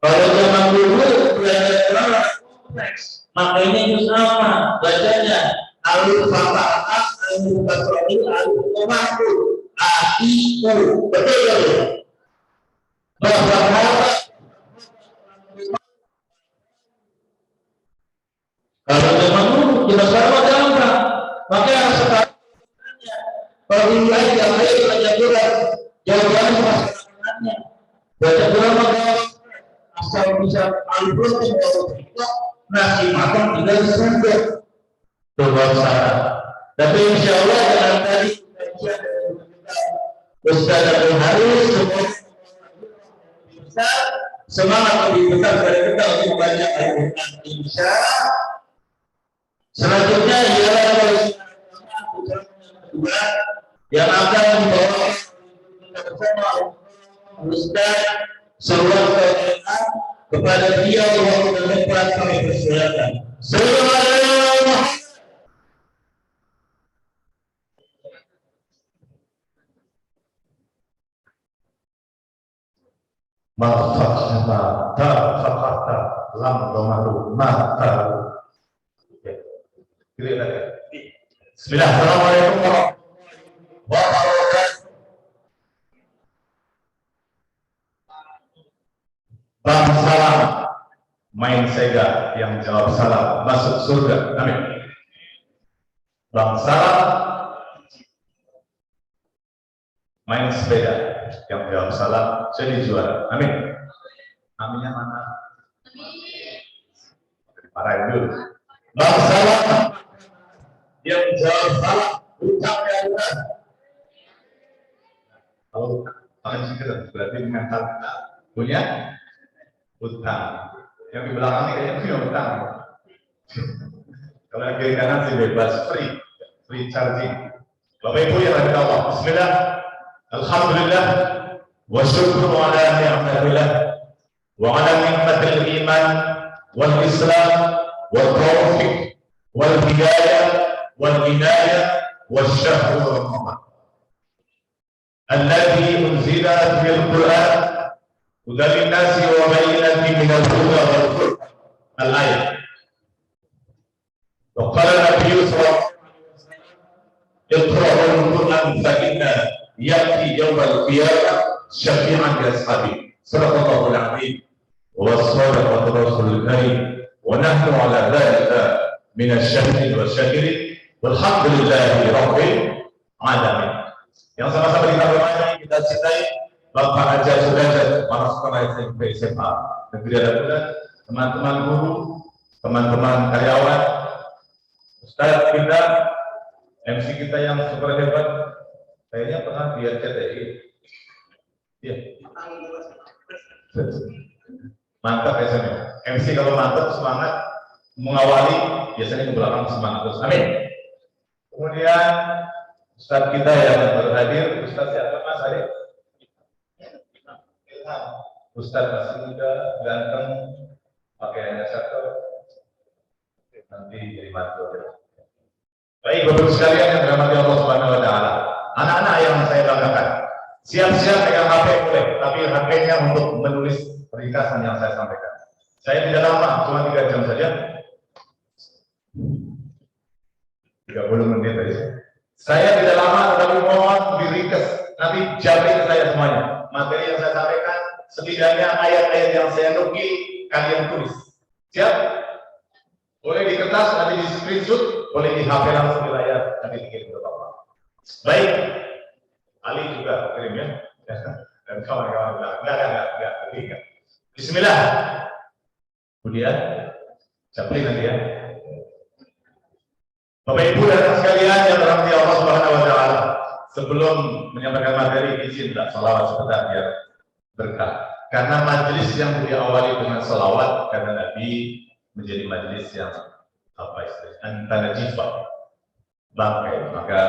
Kalau zaman dulu belajar Quran kompleks, makanya itu sama bacanya alif fathah, alif kasrah, alif dhammah, betul betul. Kalau zaman dulu kita sekarang gampang, makanya sekarang kalau dimulai yang lain belajar Quran, jawabannya cuma sebenarnya baca Quran maka asal bisa alif nasi makan tinggal disambut coba syarat. Tapi insya Allah dengan tadi Ustaz Abdul Haris semangat lebih besar dari kita untuk banyak ayat insya. Selanjutnya ialah yang akan membawa bersama Ustaz seluruh kepada dia yang mendapat kami persilakan. Assalamualaikum. Bismillahirrahmanirrahim. Bang salam main Sega yang jawab salam masuk surga. Amin. Bang salam main sepeda yang jawab salam jadi juara. Amin. Aminnya mana? Parahin dulu. Bang salam yang jawab salam ucapnya bukan. Kalau tangan sikit berarti mental kita punya utang. Yang di belakang ini kayaknya punya utang. Kalau yang kiri kanan sih bebas, free charging. Bapak Ibu yang ada Allah, Bismillah, Alhamdulillah, wa syukru ala ni'matillah, wa ala ni'matil iman, wal Islam, wal taufiq, wal hidayah, wal inayah, wal syahru Ramadan. Alladhi unzila fil Quran هدى للناس وبينات من الهدى والفرقان الآية. وقال النبي صلى الله عليه وسلم اقرأوا القرآن فإن يأتي يوم القيامة شفيعا لأصحابه. صدق الله العظيم والصادق الرسول الكريم ونحن على ذلك من الشاهدين والشاكرين والحمد لله رب العالمين. Yang sama-sama kita bermain, kita cintai Bapak Haji Sudrajat, para sekolah SMP SMA Negeri Adapura, teman-teman guru, teman-teman karyawan, Ustaz kita, MC kita yang super hebat, kayaknya pernah di RCTI. Iya. Mantap ya Sam. MC kalau mantap semangat mengawali, biasanya ke belakang semangat terus. Amin. Kemudian Ustaz kita yang berhadir, Ustaz siapa Mas Arif? Ustaz masih muda, ganteng, pakaiannya satu, nanti jadi mantu. Baik, Bapak sekalian yang dirahmati Allah Subhanahu Wa Taala, anak-anak yang saya banggakan, siap-siap pegang HP boleh, tapi HP-nya untuk menulis ringkasan yang saya sampaikan. Saya tidak lama, cuma 3 jam saja. 30 menit tadi. Saya tidak lama, tetapi mohon diringkas, nanti jamin saya semuanya. Materi yang saya sampaikan, setidaknya ayat-ayat yang saya nukil, kalian tulis. Siap? Boleh di kertas, nanti di screenshot, boleh di HP langsung di layar, nanti dikirim ke Bapak. Baik, Ali juga kirim ya. Dan kawan-kawan bilang, enggak. Bismillah. Kemudian, capli nanti ya. Bapak Ibu dan sekalian yang dirahmati Allah Subhanahu Wa Taala, sebelum menyampaikan materi, izin tak salawat sebentar biar berkah. Karena majelis yang diawali dengan salawat, karena Nabi menjadi majelis yang apa istilahnya, antanajifah, bangkai, maka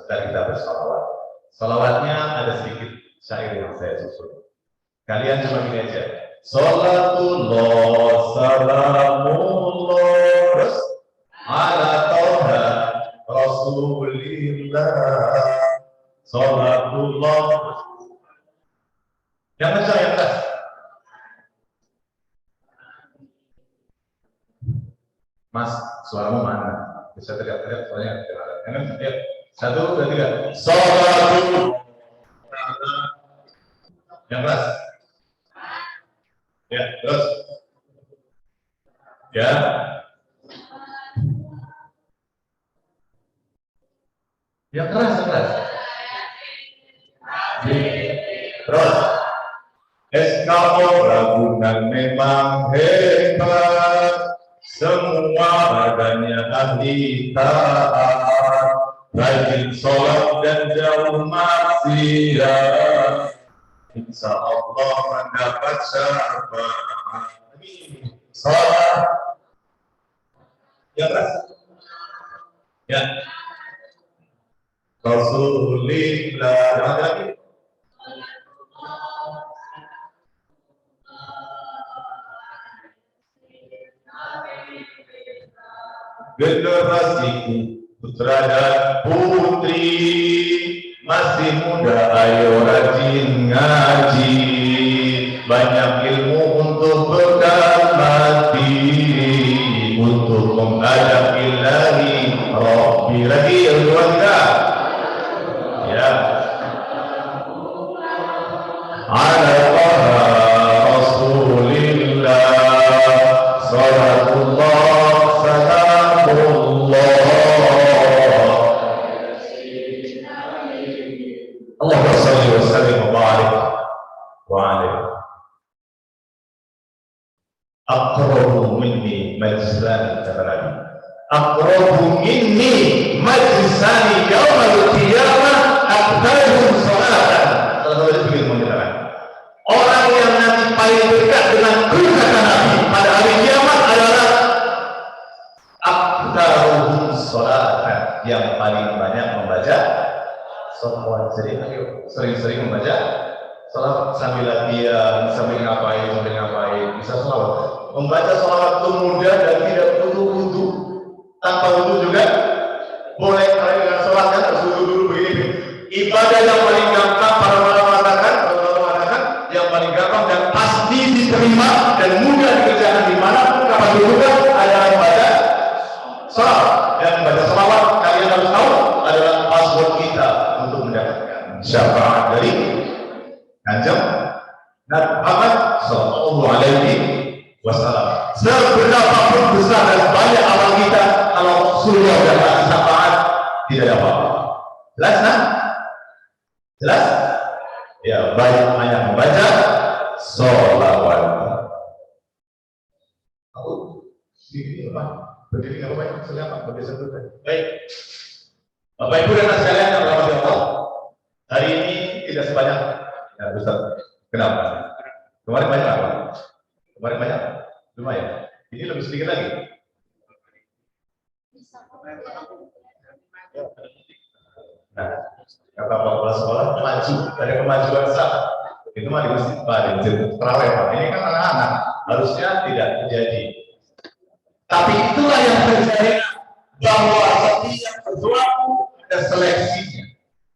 kita bersolawat. Solawatnya ada sedikit syair yang saya susun. Kalian cuma gini aja. Salatullah salamullah ala tauha rasulillah. Salatullah. Yang kencang, yang keras. Mas, suaramu mana? Bisa teriak-teriak soalnya jangan teriak. 1, 2, 3. Salatullah. Yang keras. Ya, terus. Ya. Yang keras, yang keras. Terus. SKO Ragunan memang hebat, semua badannya ahli taat, rajin sholat dan jauh maksiat, insya Allah mendapat syafaat. Sholat yang keras. Ya. Rasulillah. Ada lagi? Generasiku putra dan putri masih muda, ayo rajin ngaji, banyak ilmu untuk bekal mati, untuk menghadap ilahi Rabbi. Lagi yang kedua kita ya ala taha rasulillah salatullah Allahumma shalli wa sallim wa barik wa alaihi. Aqrabu minni majlisani tabarani. Aqrabu minni majlisani yaumil qiyamah aqdaruhum salatan. Kalau itu begitu mengatakan. Orang yang nanti paling dekat dengan kata Nabi pada hari kiamat adalah aqdaruhum salatan, yang paling banyak membaca salawat. Jadi ayo sering-sering membaca salawat sambil latihan, sambil ngapain, bisa salawat. Membaca salawat itu mudah dan tidak butuh wudu. Tanpa wudu juga boleh. Kalau dengan salat kan harus wudu dulu begini. Ibadah yang paling gampang para ulama mengatakan yang paling gampang dan pasti diterima dan mudah dikerjakan di mana kapan juga adalah membaca salawat. Dan membaca salawat kalian harus tahu adalah password kita untuk mendapatkan syafaat dari Kanjeng Nabi Muhammad sallallahu alaihi wasallam. Seberapapun besar dan banyak amal kita, kalau surga dan syafaat tidak ada apa-apa. Jelas kan? Jelas? Ya, banyak membaca sholawat. Aku ini apa? Berdiri nggak apa-apa? Silakan berbiasa dulu. Baik. Bapak Ibu dan sekalian yang dirahmati Allah, hari ini tidak sebanyak ya Ustaz. Kenapa? Kemarin banyak apa? Kemarin banyak? Lumayan. Ini lebih sedikit lagi. Nah, kata kepala sekolah maju, ada kemajuan sah. Itu mah di masjid Pak, di terawih Pak. Ini kan anak-anak, harusnya tidak terjadi. Tapi itulah yang terjadi, bahwa setiap sesuatu ada seleksinya.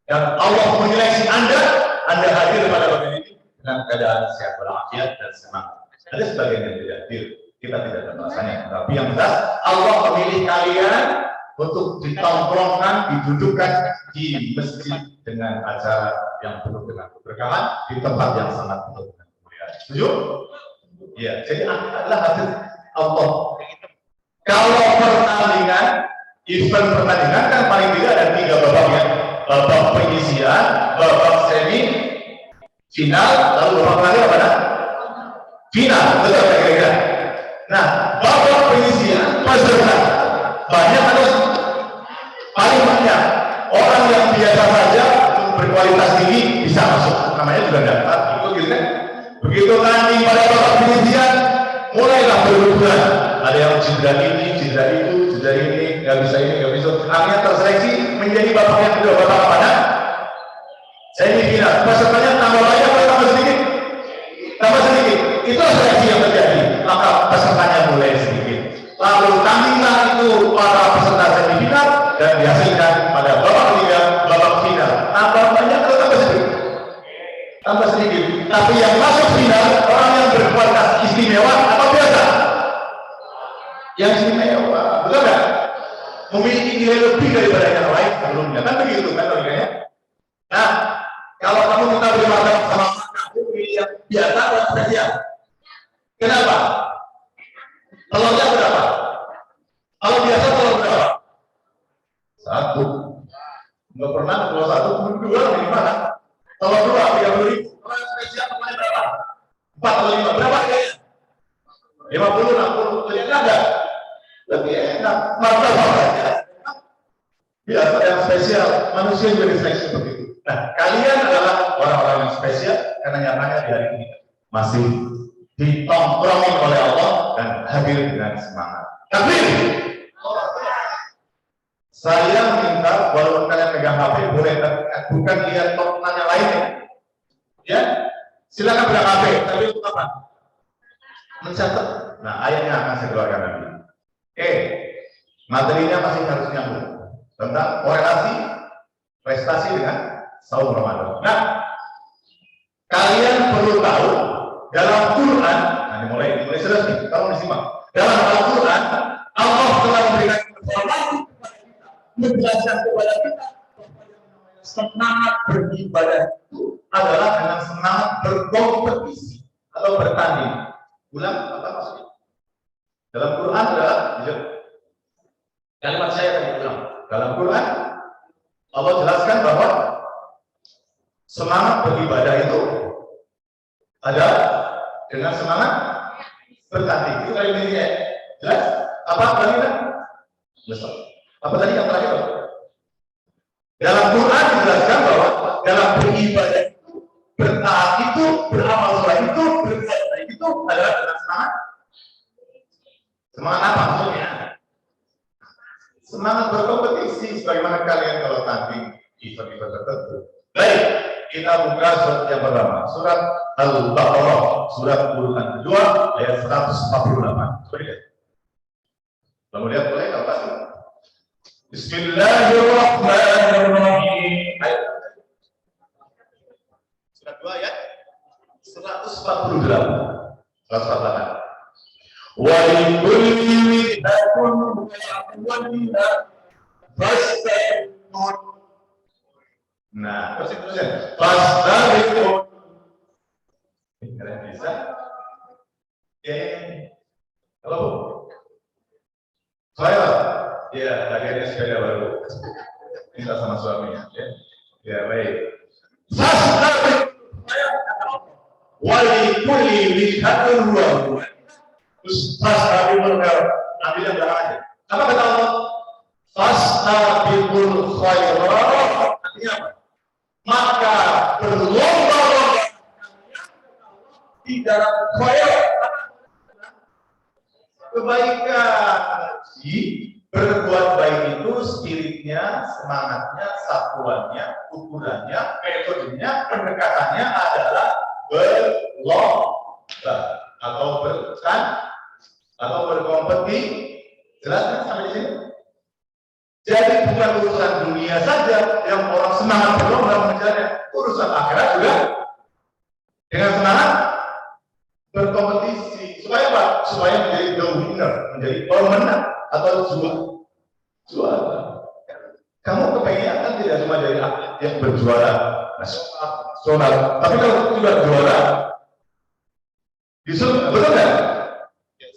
Dan Allah menyeleksi Anda hadir pada waktu ini dengan keadaan sehat walafiat dan semangat. Ada sebagian yang tidak hadir, kita tidak ada bahasanya. Tapi yang jelas Allah memilih kalian untuk ditongkrongkan, didudukkan di masjid dengan acara yang penuh dengan keberkahan, di tempat yang sangat penuh dengan kemuliaan. Setuju? Ya, jadi adalah hasil Allah. Kalau pertandingan, event pertandingan kan paling tidak ada 3 babak ya. Babak penyisian, babak semi, final, lalu babak terakhir apa? Final, betul kira-kira. Nah, babak penyisian peserta banyak atau paling banyak orang yang biasa saja berkualitas tinggi bisa masuk, namanya juga daftar. Itu gitu kan? Begitu nanti pada babak penyisian mulailah berhubungan. Ada yang cedera ini, cedera itu, sudah ini, nggak bisa ini, nggak bisa. Akhirnya terseleksi menjadi bapak yang kedua, bapak mana? Semifinal. Pesertanya tambah banyak atau tambah sedikit? Tambah sedikit. Itu seleksi yang terjadi. Maka pesertanya mulai sedikit. Lalu tandinglah itu para peserta semifinal dan dihasilkan pada babak ketiga, babak final. Tambah banyak atau tambah sedikit? Tambah sedikit. Tapi yang masuk final orang yang berkualitas istimewa atau biasa? Yang istimewa, betul nggak? Memiliki nilai lebih daripada yang lain sebelumnya, kan begitu kan logikanya? Nah, kalau kamu minta beri makan sama kamu pilih yang biasa atau spesial? Kenapa? Telurnya berapa? Kalau biasa telur berapa? Satu. Nggak pernah telur satu, dua lebih mana? Telur dua, 30.000. Kalau yang spesial kemarin berapa? 4 atau 5, berapa kayaknya? 50, 60, lebih ada. Lebih enak, martabaknya. Biasa yang spesial, manusia juga diseleksi seperti itu. Nah, kalian adalah orang-orang yang spesial karena nyatanya di hari ini masih ditongkrongi oleh Allah dan hadir dengan semangat. Tapi saya minta walaupun kalian pegang HP boleh, bukan lihat tontonan yang lainnya. Ya, silakan pegang HP. Tapi untuk apa? Mencatat. Nah, ayatnya akan saya keluarkan nanti. Oke, materinya masih harus nyambung tentang korelasi prestasi dengan saum Ramadan. Nah, kalian perlu tahu dalam Quran, nah mulai serius nih, kamu disimak. Dalam Al-Quran, Allah telah memberikan informasi kepada kita, menjelaskan kepada kita semangat beribadah itu adalah dengan semangat berkompetisi atau bertanding. Ulang apa maksudnya? Dalam Quran adalah kalimat saya akan diulang. Dalam Quran Allah jelaskan bahwa semangat beribadah itu ada dengan semangat bertanding. Itu kalimatnya jelas? Apa kalimat? Besar. Apa tadi yang terakhir? Dalam Quran dijelaskan bahwa dalam beribadah itu, bertaat itu, beramal soleh itu, beribadah itu adalah dengan semangat. Semangat apa maksudnya? Semangat berkompetisi sebagaimana kalian kalau tanding event-event tertentu. Baik, kita buka surat yang pertama, surat Al-Baqarah, surat Quran kedua ayat 148. Coba lihat. Kamu lihat boleh kalau pasti. Bismillahirrahmanirrahim. Surat 2 ayat 148. 148. Wa likulli wijhatun wajha fastabiqun. Nah, terusin. Fastabiqun. Kalian bisa? Halo. Saya, ya, lagi ada sepeda baru. Minta sama suaminya, ya. Ya, baik. Fastabiqun. Wa likulli wijhatun wajha. Terus fastabiqul khairat, ambil yang belakang aja. Apa kata Allah? Fastabiqul khairat. Artinya apa? Maka berlomba-lomba di dalam khairat, kebaikan. Jadi berbuat baik itu spiritnya, semangatnya, satuannya, ukurannya, metodenya, pendekatannya adalah berlomba atau berkompetisi. Jelas kan sampai di sini? Jadi bukan urusan dunia saja yang orang semangat berlomba mengejarnya, urusan akhirat juga dengan semangat berkompetisi. Supaya apa? Supaya menjadi the winner, menjadi pemenang atau juara. Kamu kepengen kan tidak cuma dari atlet yang berjuara nasional, tapi kalau juga juara justru betul nggak?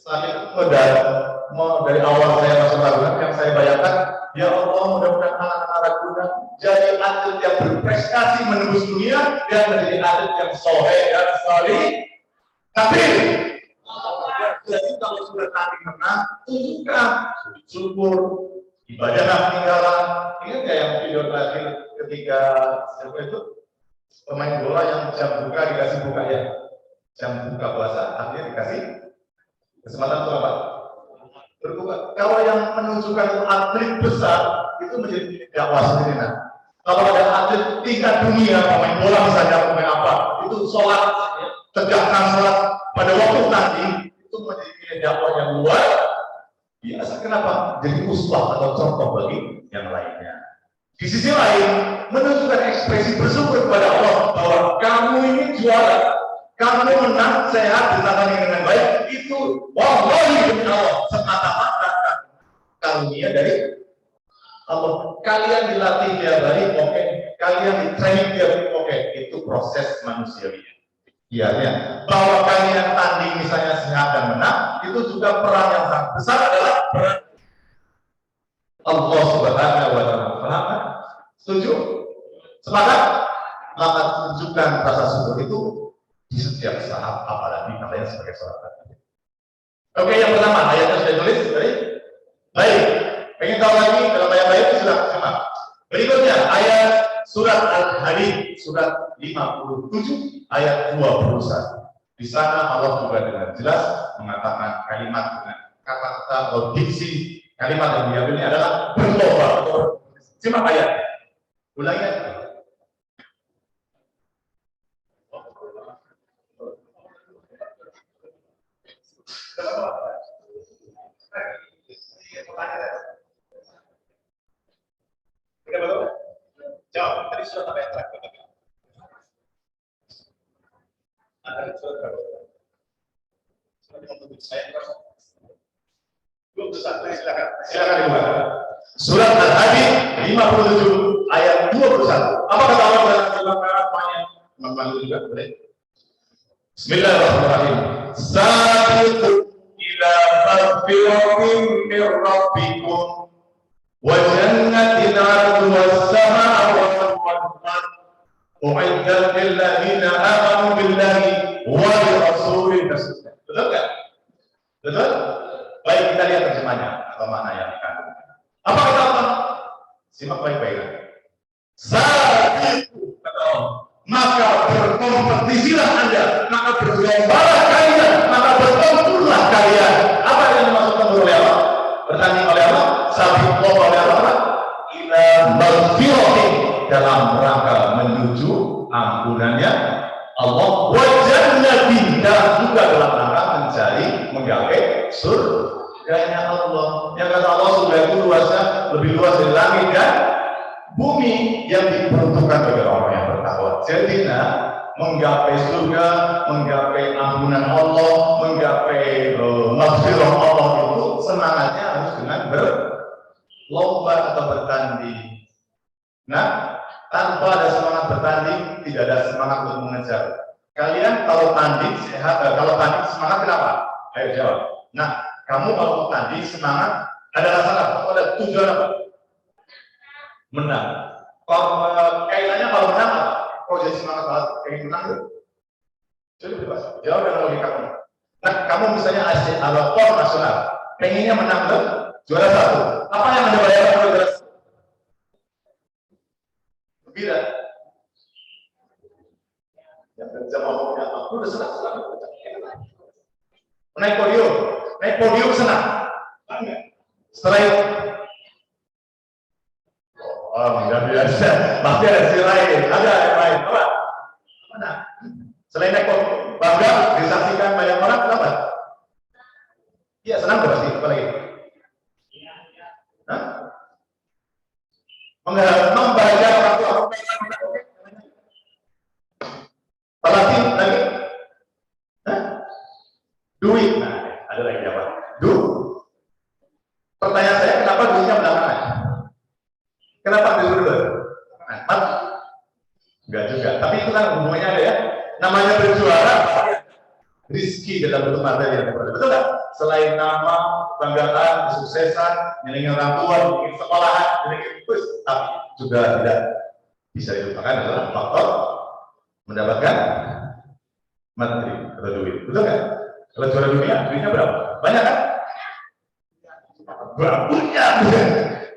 Saya mau dari awal saya masuk Ragunan, yang saya bayangkan, ya Allah mudah-mudahan anak-anak Ragunan jadi atlet yang berprestasi menembus dunia dan menjadi atlet yang soleh dan salih. Tapi jadi kalau sudah tanding menang, tunjukkan syukur, ibadah peninggalan. Ingat nggak yang video terakhir ketika siapa itu pemain bola yang jam buka dikasih buka ya, jam buka puasa, akhirnya dikasih kesempatan untuk apa? berbuka. Kalau yang menunjukkan atlet besar itu menjadi dakwah sendiri. Nah, kalau ada atlet tingkat dunia, pemain bola misalnya, pemain apa, itu sholat, tegakkan sholat pada waktu tanding, itu menjadi dakwah yang luar biasa. Kenapa? Jadi uswah atau contoh bagi yang lainnya. Di sisi lain, menunjukkan ekspresi bersyukur kepada Allah bahwa kamu ini juara, kamu menang sehat ditangani dengan baik, itu wallahi demi Allah semata-mata karunia dari Allah. Kalian dilatih tiap hari, oke. Kalian di training tiap hari, oke. Itu proses manusiawi. Iya, bahwa kalian tanding misalnya sehat dan menang, itu juga peran yang sangat besar adalah peran Allah Subhanahu wa Ta'ala. Paham? Setuju? Sepakat? Maka tunjukkan rasa syukur itu di setiap saat, apalagi kalian sebagai seorang. Oke, yang pertama ayatnya sudah tulis, baik. Pengen tahu lagi dalam ayat-ayat itu sudah sama. Berikutnya ayat surat Al-Hadid surat 57 ayat 21. Di sana Allah juga dengan jelas mengatakan kalimat dengan kata-kata atau diksi kalimat yang diambil ini adalah bertobat. Simak ayat. Ulangi ayat. Jawab, tadi surat apa yang terakhir? Ada surat berapa? Silakan dibuka. Surat Al-Hadid 57 ayat 21. Apa kata Allah dalam firman Allahnya? Teman-teman juga boleh. Bismillahirrahmanirrahim. Sabiqu ila maghfiratin min rabbikum wa jannatin 'arduha as-samawati wal ardh u'iddat lil ladzina amanu billahi wa bi rasulih. Betul kan? Betul? Baik, kita lihat terjemahnya atau makna yang dikandung. Apa kata Allah? Simak baik-baik. Sabiqu kata Allah, maka berkompetisilah Anda, maka berlombalah kalian, maka bertempurlah kalian. Apa yang dimaksudkan oleh Allah? Bertanding oleh Allah, sabiqu oleh Allah, ila maghfiratin, dalam rangka menuju ampunannya Allah, wa jannatin, dan juga dalam rangka mencari menggapai surganya Allah. Yang kata Allah, surga itu luasnya lebih luas dari langit dan bumi, yang diperuntukkan bagi orang yang bertakwa. Jadi, menggapai surga, menggapai ampunan Allah, menggapai maghfirah Allah itu semangatnya harus dengan berlomba atau bertanding. Nah, tanpa ada semangat bertanding, tidak ada semangat untuk mengejar. Kalian kalau tanding sehat, kalau tanding semangat kenapa? Ayo jawab. Nah, kamu kalau mau tanding semangat, ada alasan apa? Ada tujuan apa? Menang. Kaitannya kalau menang apa? Kok jadi semangat banget pengen menang tuh? Jadi bebas. Jawab dengan logika kamu. Nah, kamu misalnya ASEAN atau PON nasional, pengennya menang tuh juara 1. Apa yang Anda bayar kalau juara 1? Gembira. Yang kerja ngomongnya apa? Udah senang. Naik podium senang. Setelah itu, enggak biasa. Pasti ada sisi lain. Ada yang lain. Apa? Mana? Selain naik podium, bangga disaksikan banyak orang, kenapa? Iya, senang gak pasti. Apa lagi? Membaca orang tua. Apalagi lagi? Duit. Nah, ada lagi apa? Pertanyaan saya, kenapa duitnya belakangan? Kenapa dulu? Nah, enggak juga. Tapi itu kan hubungannya ada ya. Namanya berjuara, rizki dalam bentuk materi yang berbeda. Betul nggak? Selain nama, kebanggaan, kesuksesan, nyenengin orang tua, bikin sekolahan, nyenengin bus, tapi juga tidak bisa dilupakan adalah faktor mendapatkan materi atau duit. Betul nggak? Kalau juara dunia, duitnya berapa? Banyak kan? Banyak.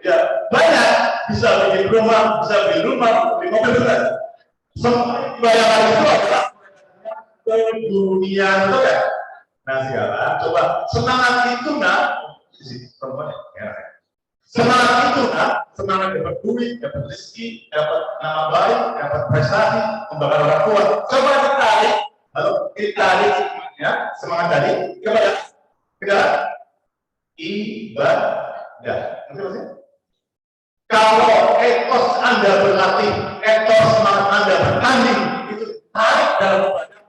Ya, banyak. Bisa bikin rumah, bisa beli rumah, beli mobil, betul. Semua bayangan itu adalah ke dunia, betul kan? Nah sekarang coba semangat itu si perempuan ya. Semangat itu kan, semangat dapat duit, dapat rezeki, dapat nama baik, dapat prestasi, membanggakan orang tua. Coba ditarik, lalu ditarik ya, semangat tadi kepada ibadah. Ngerti maksudnya? Kalau etos Anda berlatih, etos semangat Anda bertanding, itu tarik dalam ibadah,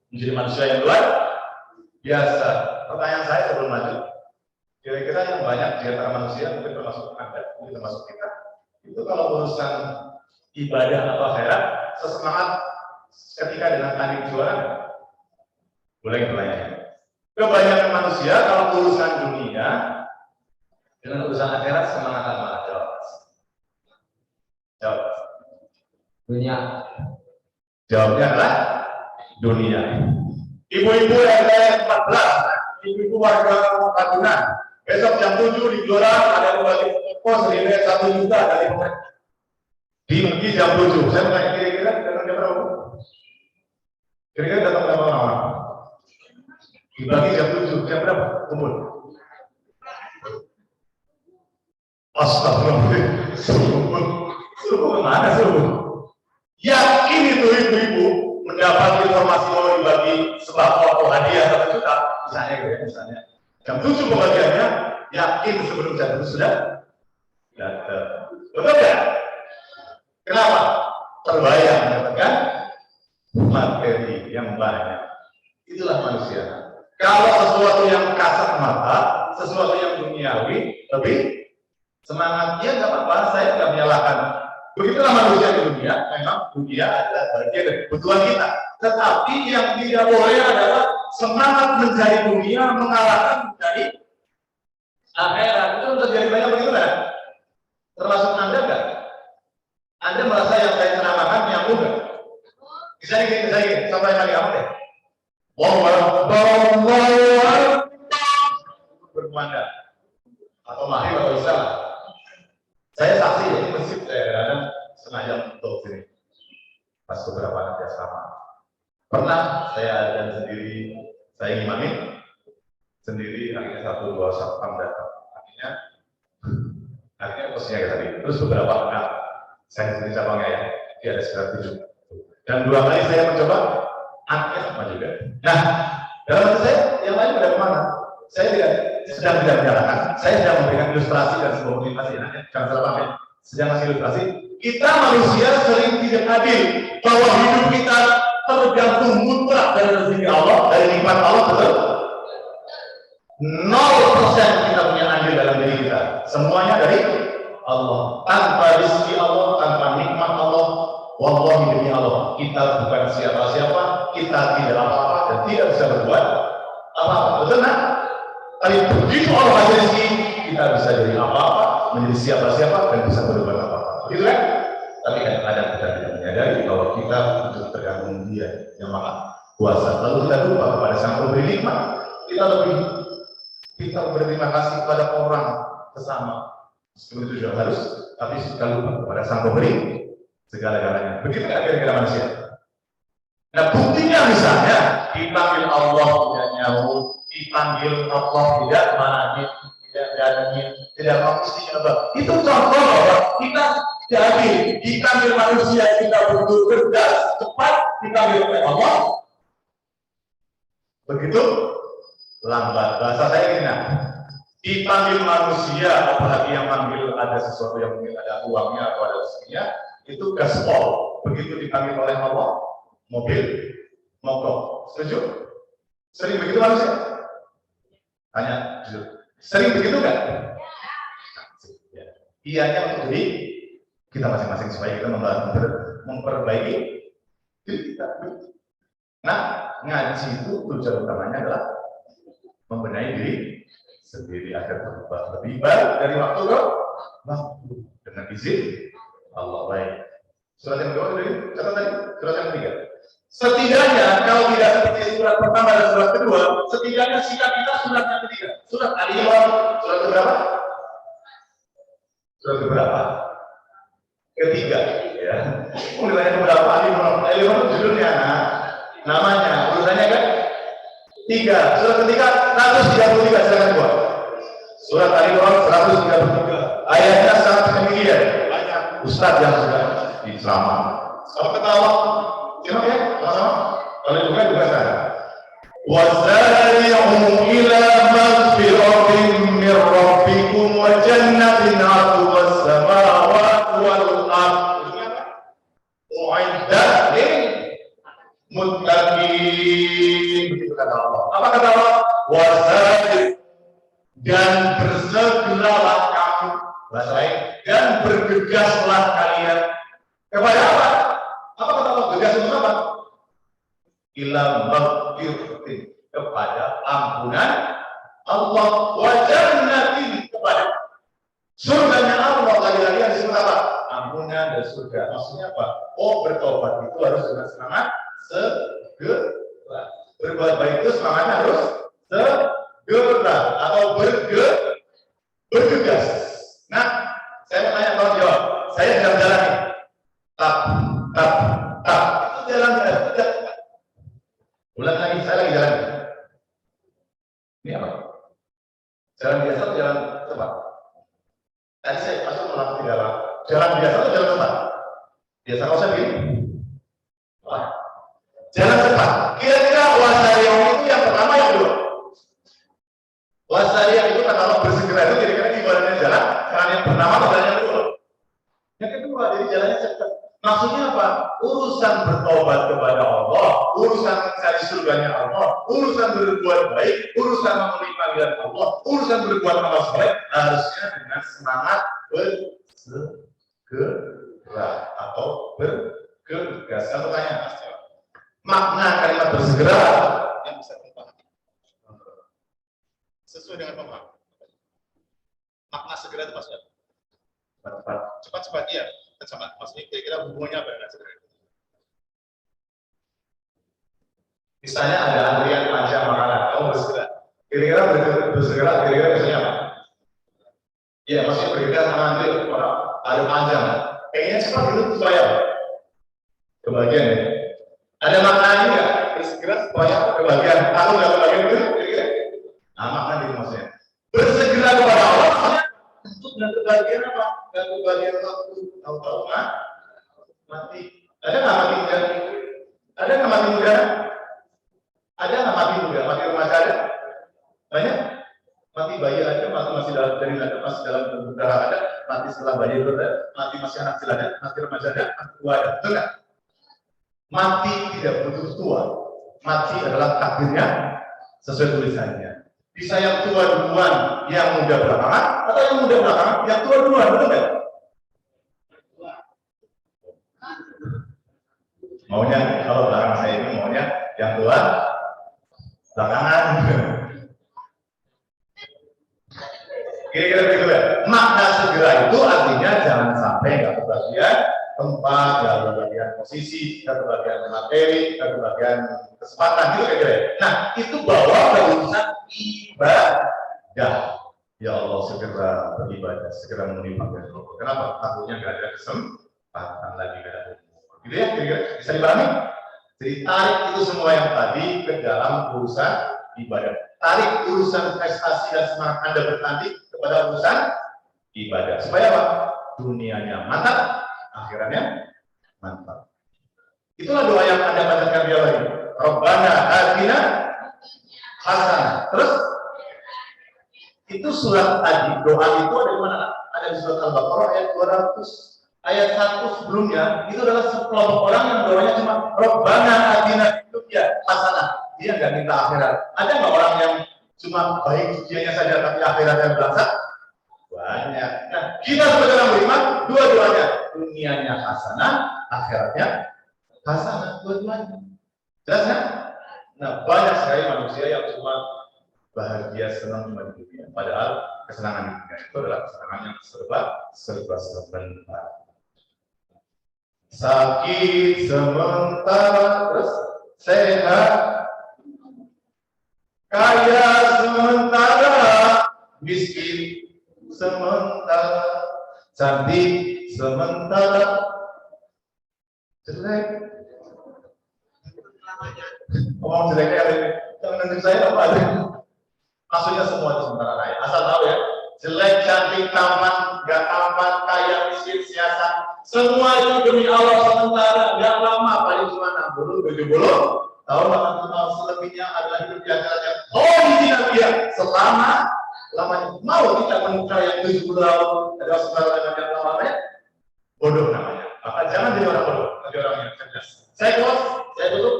menjadi manusia yang luar biasa. Pertanyaan saya sebelum lanjut, kira-kira yang banyak di antara manusia, mungkin termasuk Anda, mungkin termasuk kita, itu kalau urusan ibadah atau akhirat, sesemangat ketika dengan tanding juara, boleh bertanya. Kebanyakan manusia kalau urusan dunia dengan urusan akhirat semangat apa? Jawab. Dunia. Jawabnya adalah dunia. Ibu-ibu yang saya 14, ibu-ibu warga Ragunan, besok jam 7 di Gelora ada kembali pos senilai 1 juta dari pemerintah. Di jam 7, saya mau kira-kira datang jam berapa? Kira-kira datang berapa orang? Dibagi jam 7, jam berapa? Kumpul. Astagfirullah. Suruh kemana suruh? Yakin itu ibu-ibu mendapat informasi mau dibagi sembako atau hadiah 1 juta, misalnya jam 7 pembagiannya, yakin sebelum jam 7 sudah datang. Betul ya? Kenapa? Terbayang mendapatkan materi yang banyak. Itulah manusia. Kalau sesuatu yang kasat mata, sesuatu yang duniawi, lebih semangat, ya nggak apa-apa, saya nggak menyalahkan. Begitulah manusia di dunia, memang dunia adalah bagian dari kebutuhan kita. Tetapi yang tidak boleh adalah semangat mencari dunia mengalahkan mencari akhirat. Itu terjadi banyak begitu kan? Termasuk Anda kan? Anda merasa yang saya ceramahkan nyambung nggak? Bisa gini, sampai lagi apa deh? Berkumandang atau mahir atau istilah. Saya saksi ya, di masjid saya kadang sengaja untuk sini. Pas beberapa anak sama. Pernah saya adzan sendiri, saya ngimamin sendiri, akhirnya 1-2 satpam datang. Akhirnya posisinya kayak tadi. Terus beberapa anak saya sendiri cabangnya ya, dia ada sekitar 7. Dan 2 kali saya mencoba, anaknya sama juga. Nah, dalam saya yang lain pada kemana? Saya sedang tidak menyalahkan, saya sedang memberikan ilustrasi dan sebuah motivasi. Jangan salah paham ya, sedang ngasih ilustrasi. Kita manusia sering tidak adil bahwa hidup kita tergantung mutlak dari rezeki Allah, dari nikmat Allah, betul? 0% kita punya andil dalam diri kita. Semuanya dari Allah. Tanpa rezeki Allah, tanpa nikmat Allah, wallahi demi Allah, kita bukan siapa-siapa, kita tidak apa-apa dan tidak bisa berbuat apa-apa. Betul kan? Tapi begitu Allah kasih rezeki, kita bisa jadi apa-apa, menjadi siapa-siapa dan bisa berbuat apa-apa. Begitu kan? Tapi kadang-kadang kita tidak menyadari bahwa kita untuk tergantung Dia yang Maha Kuasa. Lalu kita lupa kepada Sang Pemberi nikmat. Kita berterima kasih kepada orang sesama. Seperti itu juga harus, tapi kita lupa kepada Sang Pemberi segala-galanya. Begitu kan kira-kira manusia? Nah, buktinya misalnya dipanggil Allah tidak nyaut, dipanggil Allah tidak managil, tidak datangin, tidak mau istighfar. Itu contoh bahwa kita tidak adil. Dipanggil manusia kita butuh cerdas, cepat, dipanggil oleh Allah. Begitu lambat. Bahasa saya ini nah, dipanggil manusia, apalagi yang panggil ada sesuatu yang mungkin ada uangnya atau ada rezekinya, itu gaspol. Begitu dipanggil oleh Allah, mobil mogok. Setuju? Sering begitu manusia? Tanya, sering begitu nggak? Iyanya untuk diri kita masing-masing supaya kita memperbaiki diri kita. Nah, ngaji itu tujuan utamanya adalah membenahi diri sendiri agar berubah lebih baik dari waktu ke waktu dengan izin Allah. Baik. Surat yang kedua tadi, catat tadi, surat yang ketiga. Setidaknya kalau tidak seperti surat pertama dan surat kedua, setidaknya sikap kita surat yang ketiga. Surat Al-Imran, surat keberapa? Surat keberapa? Ketiga, ya. Mulai keberapa Al-Imran? Al-Imran itu judulnya, namanya, urutannya kan? 3. Surat ketiga 133, silakan buat. Surat Al-Imran 133. Ayatnya sangat familiar. Banyak ustadz yang sudah diceramah. Kalau ketawa, simak ya, sama-sama. Kalau juga saya. وَسَارِعُوا إِلَى مَغْفِرَةٍ مِّن رَّبِّكُمْ وَجَنَّةٍ عَرْضُهَا السَّمَاوَاتُ وَالْأَرْضُ أُعِدَّتْ لِلْمُتَّقِينَ. Begitu kata Allah. Apa kata Allah? وَسَارِعُوا, dan bersegeralah kamu, bahasa lain, dan bergegaslah kalian kepada apa? Apa kata Allah? Bergegas untuk apa? Ila maghfiratin, kepada ampunan Allah, wa jannatin, kepada surganya Allah. Lagi-lagi disebut apa? Ampunan dan surga. Maksudnya apa? Oh, bertobat itu harus dengan semangat segera. Berbuat baik itu semangatnya harus segera atau bergegas. Nah, saya mau tanya, tolong jawab. Saya sedang jalan nih. Tap. Itu jalan saya. Ulang lagi, saya lagi jalan. Ini apa? Jalan biasa atau jalan cepat? Tadi saya masuk melalui jalan biasa atau jalan cepat? Biasa kalau saya begini. Wah. Jalan cepat. Kira-kira wasariah itu yang pertama yang kedua? Wasariah itu kata Allah bersegera itu kira-kira ibaratnya jalan yang pertama atau jalan yang kedua? Yang kedua, jadi jalannya cepat. Maksudnya apa? Urusan bertobat kepada Allah, urusan mencari surganya Allah, urusan berbuat baik, urusan memenuhi panggilan Allah, urusan berbuat amal soleh harusnya dengan semangat bersegera atau bergegas. Saya tanya, makna kalimat bersegera yang bisa dipahami sesuai dengan pemahaman. Makna segera itu maksudnya cepat, iya. Sama, maksudnya kira-kira hubungannya apa dengan segera? Misalnya ada antrian panjang makanan, kamu bersegera. Kira-kira bersegera, kira-kira misalnya apa? Iya, maksudnya berbeda sama antri orang ada panjang. Kayaknya cepat itu supaya apa? Kebagian ya. Ada maknanya nggak? Bersegera supaya kebagian atau nggak kebagian itu? Kira-kira? Nah, makna itu maksudnya. Bersegera kepada Allah, maksudnya untuk dan kebagian apa? Dan kebagian waktu tahu-tahu mati. Ada nggak mati muda? Ada nggak mati muda? Ada nggak mati muda? Mati remaja ada? Banyak. Mati bayi ada, mati masih dalam janin ada, masih dalam bentuk darah ada, mati setelah bayi itu ada, mati masih anak kecil ada, mati remaja ada, mati tua ada. Betul nggak? Mati tidak butuh tua. Mati adalah takdirnya sesuai tulisannya. Bisa yang tua duluan, yang muda belakangan, atau yang muda belakangan, yang tua duluan, betul nggak? Maunya kalau belakang saya ini maunya yang tua belakangan. Kira-kira begitu ya. Makna segera itu artinya jangan sampai nggak kebagian tempat, nggak kebagian posisi, nggak kebagian materi, nggak kebagian kesempatan gitu kira-kira. Nah, itu bawa ke urusan ibadah. Ya Allah, segera beribadah, segera memenuhi panggilan Allah. Kenapa? Takutnya nggak ada kesempatan lagi, nggak ada. Gitu ya, kira-kira bisa dipahami? Jadi tarik itu semua yang tadi ke dalam urusan ibadah. Tarik urusan prestasi dan semangat Anda bertanding kepada urusan ibadah. Supaya apa? Dunianya mantap, akhiratnya mantap. Itulah doa yang Anda bacakan dia lagi. Rabbana atina hasanah. Terus itu surat tadi, doa itu ada di mana? Ada di surat Al-Baqarah ayat 200. Ayat 1 sebelumnya itu adalah sekelompok orang yang doanya cuma Rabbana atina fid dunya hasanah. Dia nggak minta akhirat. Ada nggak orang yang cuma baik dunianya saja tapi akhiratnya belangsang? Banyak. Nah, kita sebagai orang beriman, dua-duanya, dunianya hasanah, akhiratnya hasanah, dua-duanya. Jelas kan? Nah, banyak sekali manusia yang cuma bahagia senang cuma di dunia. Padahal kesenangan di dunia itu adalah kesenangan yang serba sebentar. Sakit sementara, terus sehat, kaya sementara, miskin sementara, cantik sementara, jelek. Ngomong jeleknya jangan nunjuk saya apa aja. Maksudnya semua itu sementara. Asal tahu ya, jelek, cantik, tampan, nggak tampan, kaya, miskin, siasat, semua itu demi Allah sementara, nggak lama, paling cuma 60-70 tahun, bahkan selebihnya adalah hidup yang kalian. Oh, di dia selama lamanya. Mau kita menikah yang 70 tahun, ada saudara yang lamanya bodoh namanya. Maka jangan jadi orang bodoh, jadi orang yang cerdas. Saya tutup.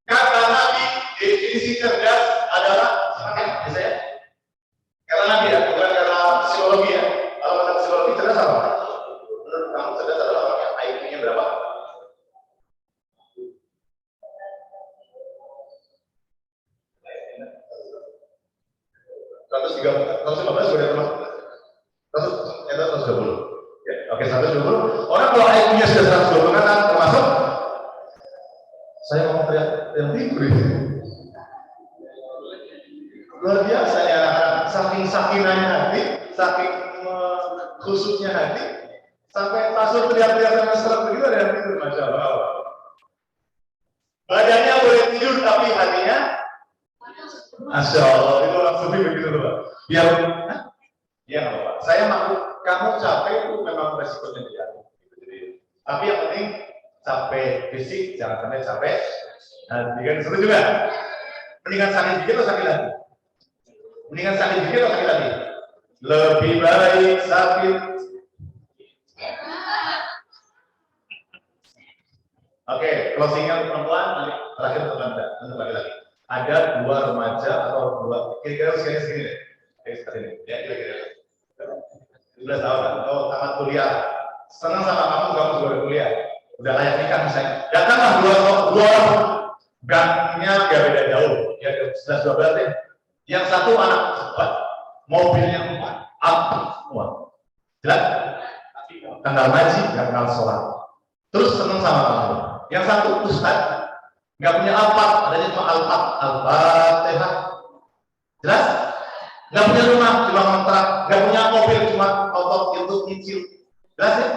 Kata Nabi, definisi cerdas adalah saya. Kata Nabi ya, bukan kata psikologi ya. Kalau kata psikologi cerdas apa? Menurut kamu cerdas adalah orang yang IQ-nya berapa? 115 sudah termasuk. 120. Ya, oke, 120. Orang kalau IQ-nya sudah 120 kan termasuk. Saya mau teriak yang tidur ini. Luar biasa ya, saking sakinanya hati, saking khususnya hati, sampai pasur teriak-teriak sama serat begitu ada yang tidur, masya Allah. Badannya boleh tidur tapi hatinya, masya Allah, itu orang sufi begitu loh, Pak. Biar, ya nggak apa-apa. Saya maklum, kamu capek itu memang resikonya dia. Tapi yang penting capek fisik, jangan sampai capek hati. Kan seru juga. Mendingan sakit dikit atau sakit hati? Mendingan sakit dikit atau sakit hati? Lebih baik sakit. Oke, closingnya perempuan, nanti terakhir untuk laki-laki. Ada 2 remaja atau 2, kira-kira usianya segini deh. Seperti ini, ya kira-kira 17 tahun atau tamat kuliah. Senang sama kamu juga kuliah. Udah layak nikah misalnya. Datanglah dua orang, gangnya gak beda jauh. Ya 11-12 deh. Yang satu anak cepat, mobilnya 4, up semua. Jelas? Tanggal ngaji, gak kenal sholat. Terus senang sama kamu. Yang satu ustaz, gak punya alfat, adanya cuma al-fatihah. Jelas? Gak punya rumah, cuma kontrak. Gak punya mobil, cuma otot itu nyicil. Jelas ya?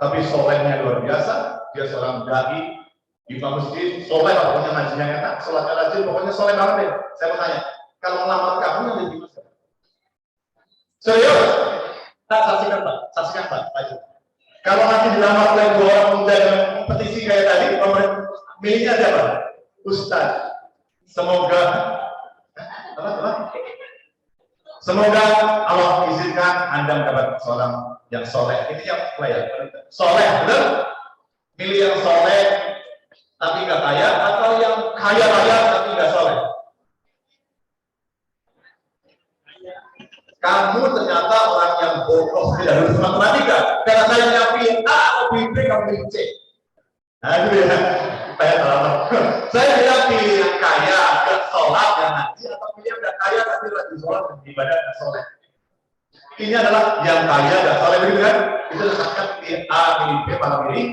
Tapi solehnya luar biasa. Dia seorang dai, imam masjid, soleh, pokoknya ngajinya enak, sholatnya rajin, pokoknya soleh banget deh. Saya mau tanya, kalau melamar kamu yang lebih gimana? Serius? Tak saksikan Pak. Ayo. Kalau nanti dilamar oleh 2 orang muda dengan kompetisi kayak tadi, milihnya siapa? Ustaz. Semoga Semoga Allah izinkan Anda mendapat seorang yang soleh. Ini yang soleh, betul? Milih yang soleh tapi nggak kaya, atau yang kaya raya tapi nggak soleh? Kamu ternyata orang yang bodoh tidak lulus matematika. Karena saya pilih A atau pilih B, kamu pilih C. Nah itu ya. Saya tidak pilih yang kaya, nggak sholat, yang ngaji, atau pilih yang nggak kaya tapi rajin sholat dan ibadah nggak soleh. Ini adalah yang kaya nggak soleh, begitu kan? Itu terkait pilih A, pilih B, malah pilih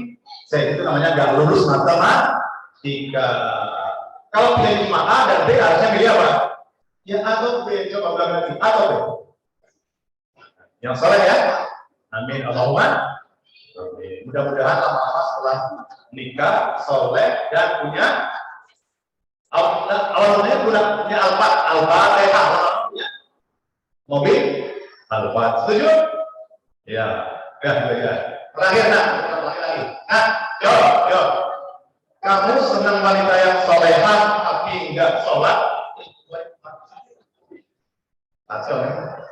C. Itu namanya nggak lulus matematika. Kalau pilih cuma A dan B, harusnya pilih apa? Ya A atau B. Coba ulang lagi, A atau B? Yang soleh ya? Amin. Allahumma. Mudah-mudahan lama-lama setelah nikah, soleh, dan punya awalnya punya Al-Fatihah, mobil Al-Fatihah. Setuju? Ya. Terakhir lagi. Jawab. Kamu senang wanita yang solehah tapi enggak sholat?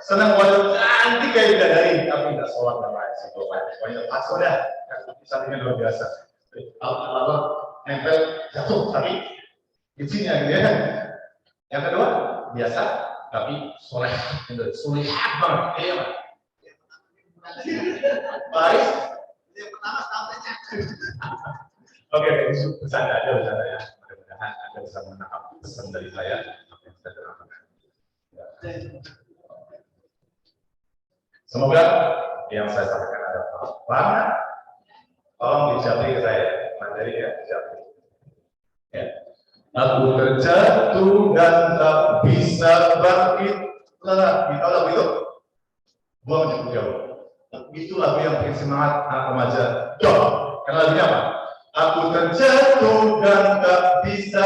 Senang wanita cantik kayak bidadari tapi enggak sholat, dan lain sebagainya. Pokoknya dah. Sampingnya luar biasa. Allah nempel jatuh tapi izinnya gitu ya. Yang kedua biasa tapi soleh, soleh banget. Iya Pak. Baris. Yang pertama sampai. Oke, bercanda aja ya. Mudah-mudahan Anda bisa menangkap pesan dari saya. Semoga yang saya sampaikan ada banget. Tolong dijawab ke saya, materi ya, dijawab. Ya. Aku terjatuh dan tak bisa bangkit lagi. Kalau begitu, buang jauh. Itu lagu yang bikin semangat anak remaja. Karena lagunya apa? Aku terjatuh dan tak bisa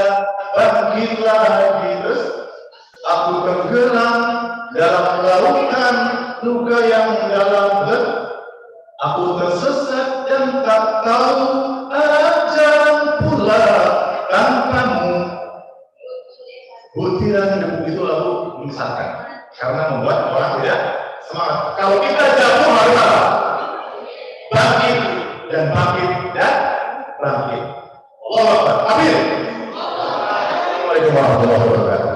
bangkit lagi. Terus aku tenggelam dalam lautan luka yang dalam aku tersesat dan tak tahu arah jalan pula tanpamu. Butiran debu itu lalu menyesatkan karena membuat orang tidak semangat. Kalau kita jatuh harus apa? Bangkit dan bangkit dan bangkit. Allah Akbar. Amin. Assalamualaikum warahmatullahi wabarakatuh.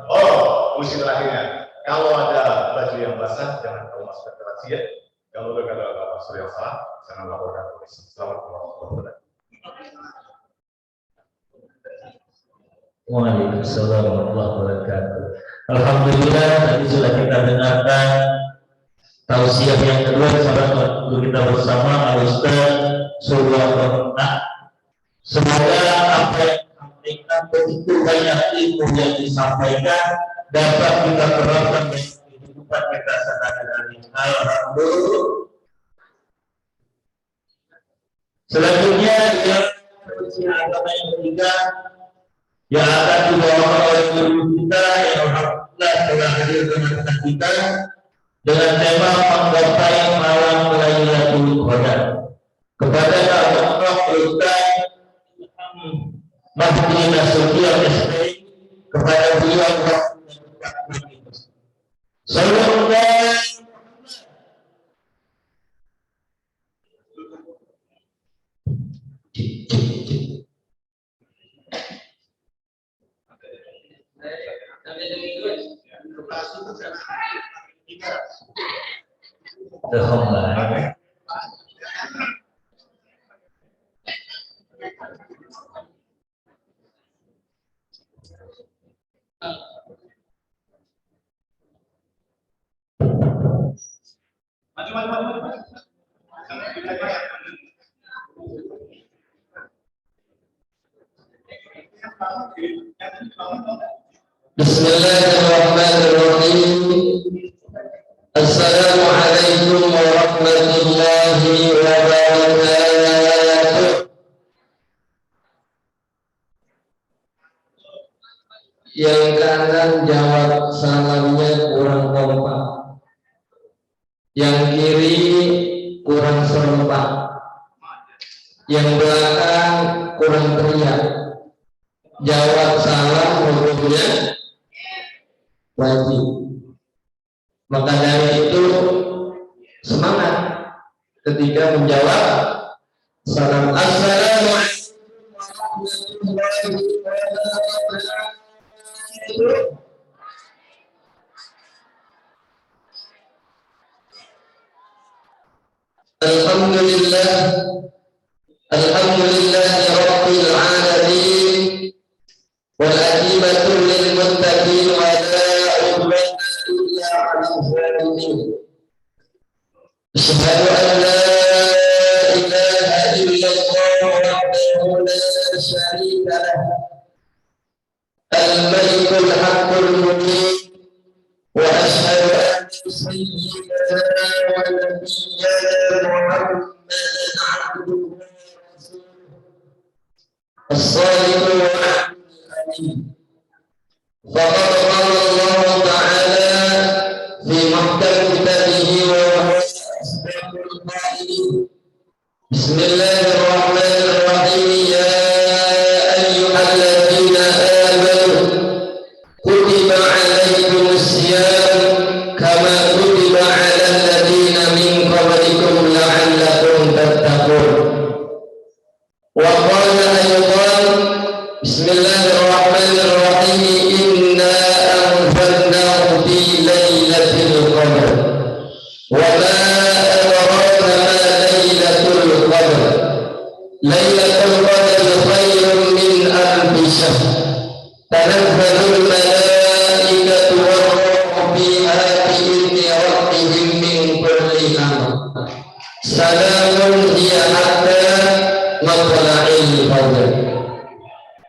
Oh, puisi terakhirnya. Kalau ada baju yang basah, jangan kamu masukkan ke razia. Kalau udah kata pastor yang salah, jangan laporkan polisi. Selamat warahmatullahi wabarakatuh. Waalaikumsalam warahmatullahi wabarakatuh. Alhamdulillah tadi sudah kita dengarkan tausiah yang kedua sahabat untuk kita bersama Al-Ustaz Surya. Semoga apa yang disampaikan begitu banyak ilmu yang disampaikan dapat kita terapkan di kehidupan kita sehari-hari. Alhamdulillah. Selanjutnya yang tausiah agama yang ketiga yang akan dibawakan oleh guru kita yang alhamdulillah telah hadir dengan kita dengan tema menggapai malam Lailatul Qadar. Kepada Allah Ustaz Mahdi Nasution SP, kepada beliau semoga Bismillahirrahmanirrahim. Assalamualaikum warahmatullahi wabarakatuh. Yang kanan jawab salamnya kurang kompak, yang kiri kurang serempak, yang belakang kurang teriak. Jawab salam hukumnya wajib. Maka dari itu semangat ketika menjawab salam. Assalamualaikum warahmatullahi wabarakatuh. Alhamdulillah, alhamdulillahi rabbil alamin, wal aqibatu lil muttaqin wa la udwana illa 'alal zalimin. Asyhadu an la ilaha illallah wahdahu la syarika lah, al-malikul haqqul mubin, wa asyhadu anna sayyidana wa nabiyyana Muhammadan 'abduhu wa rasuluhu as-sadiqul amin. Faqad qala Allah ta'ala fi mahkam kitabihi wa huwa asdaqul qailin. Bismillahirrahmanirrahim. Ya ayyuhalladzina amanu kutiba 'alaikumus syiyam kama kutiba 'alal ladzina min qablikum la'allakum tattaqun. Wa qala aydan Bismillahirrahmanirrahim. Inna anzalnahu fi lailatul qadr. Wa ma adraka ma lailatul qadr. Lailatul qadr khairun min alfi syahr. Tanazzalul malaikatu war-ruhu fiha bi'izni rabbihim min kulli amr. Salamun hiya hatta matla'il fajr.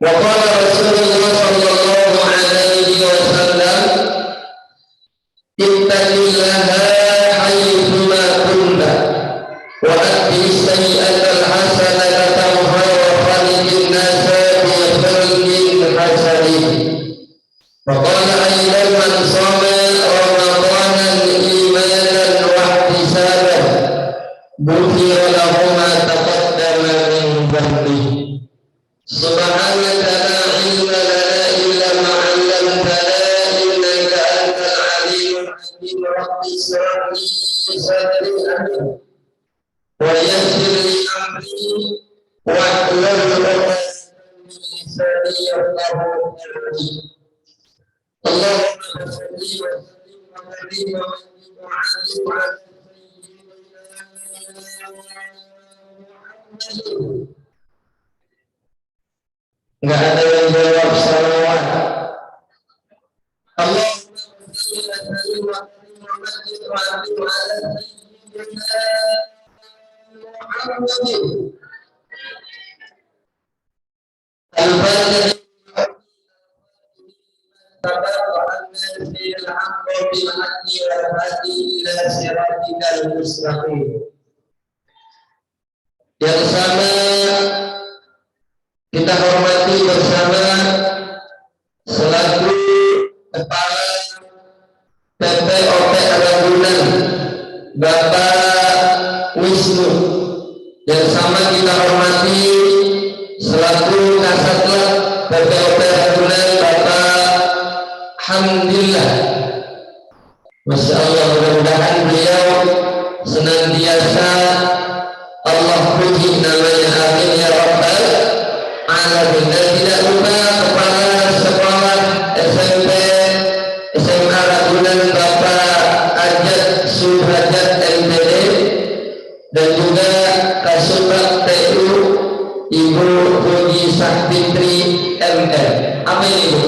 Wa qala Rasulullah sallallahu alaihi wasallam, ittaqillaha haitsu ma kunta wa aqim sayyi'atal hasanata tamha wa khaliqin nasa bi khulqin hasanin. Wa qala aydan man sama wahlul 'uqdatam min lisani yafqahu qawli. Allahumma shalli wa sallim wa barik wa an'im wa 'allim 'ala sayyidina Enggak ada yang jawab salawat. Allahumma shalli wa sallim wa barik wa an'im wa 'allim 'ala sayyidina Muhammadin al-fatih yang sama kita hormati bersama selaku Kepala PPOP Ragunan Bapak Wisnu, yang sama kita hormati selaku Kasatlantas PPOP Ragunan Bapak Hamdillah. Masya Allah, mudah-mudahan beliau senantiasa Allah puji namanya, amin ya rabbal alamin. Dan tidak lupa kepala sekolah SMP SMA Ragunan Bapak Ajat Suhajat MPD, dan juga Kasubag TU Ibu Puji Sakitri MR. Amin.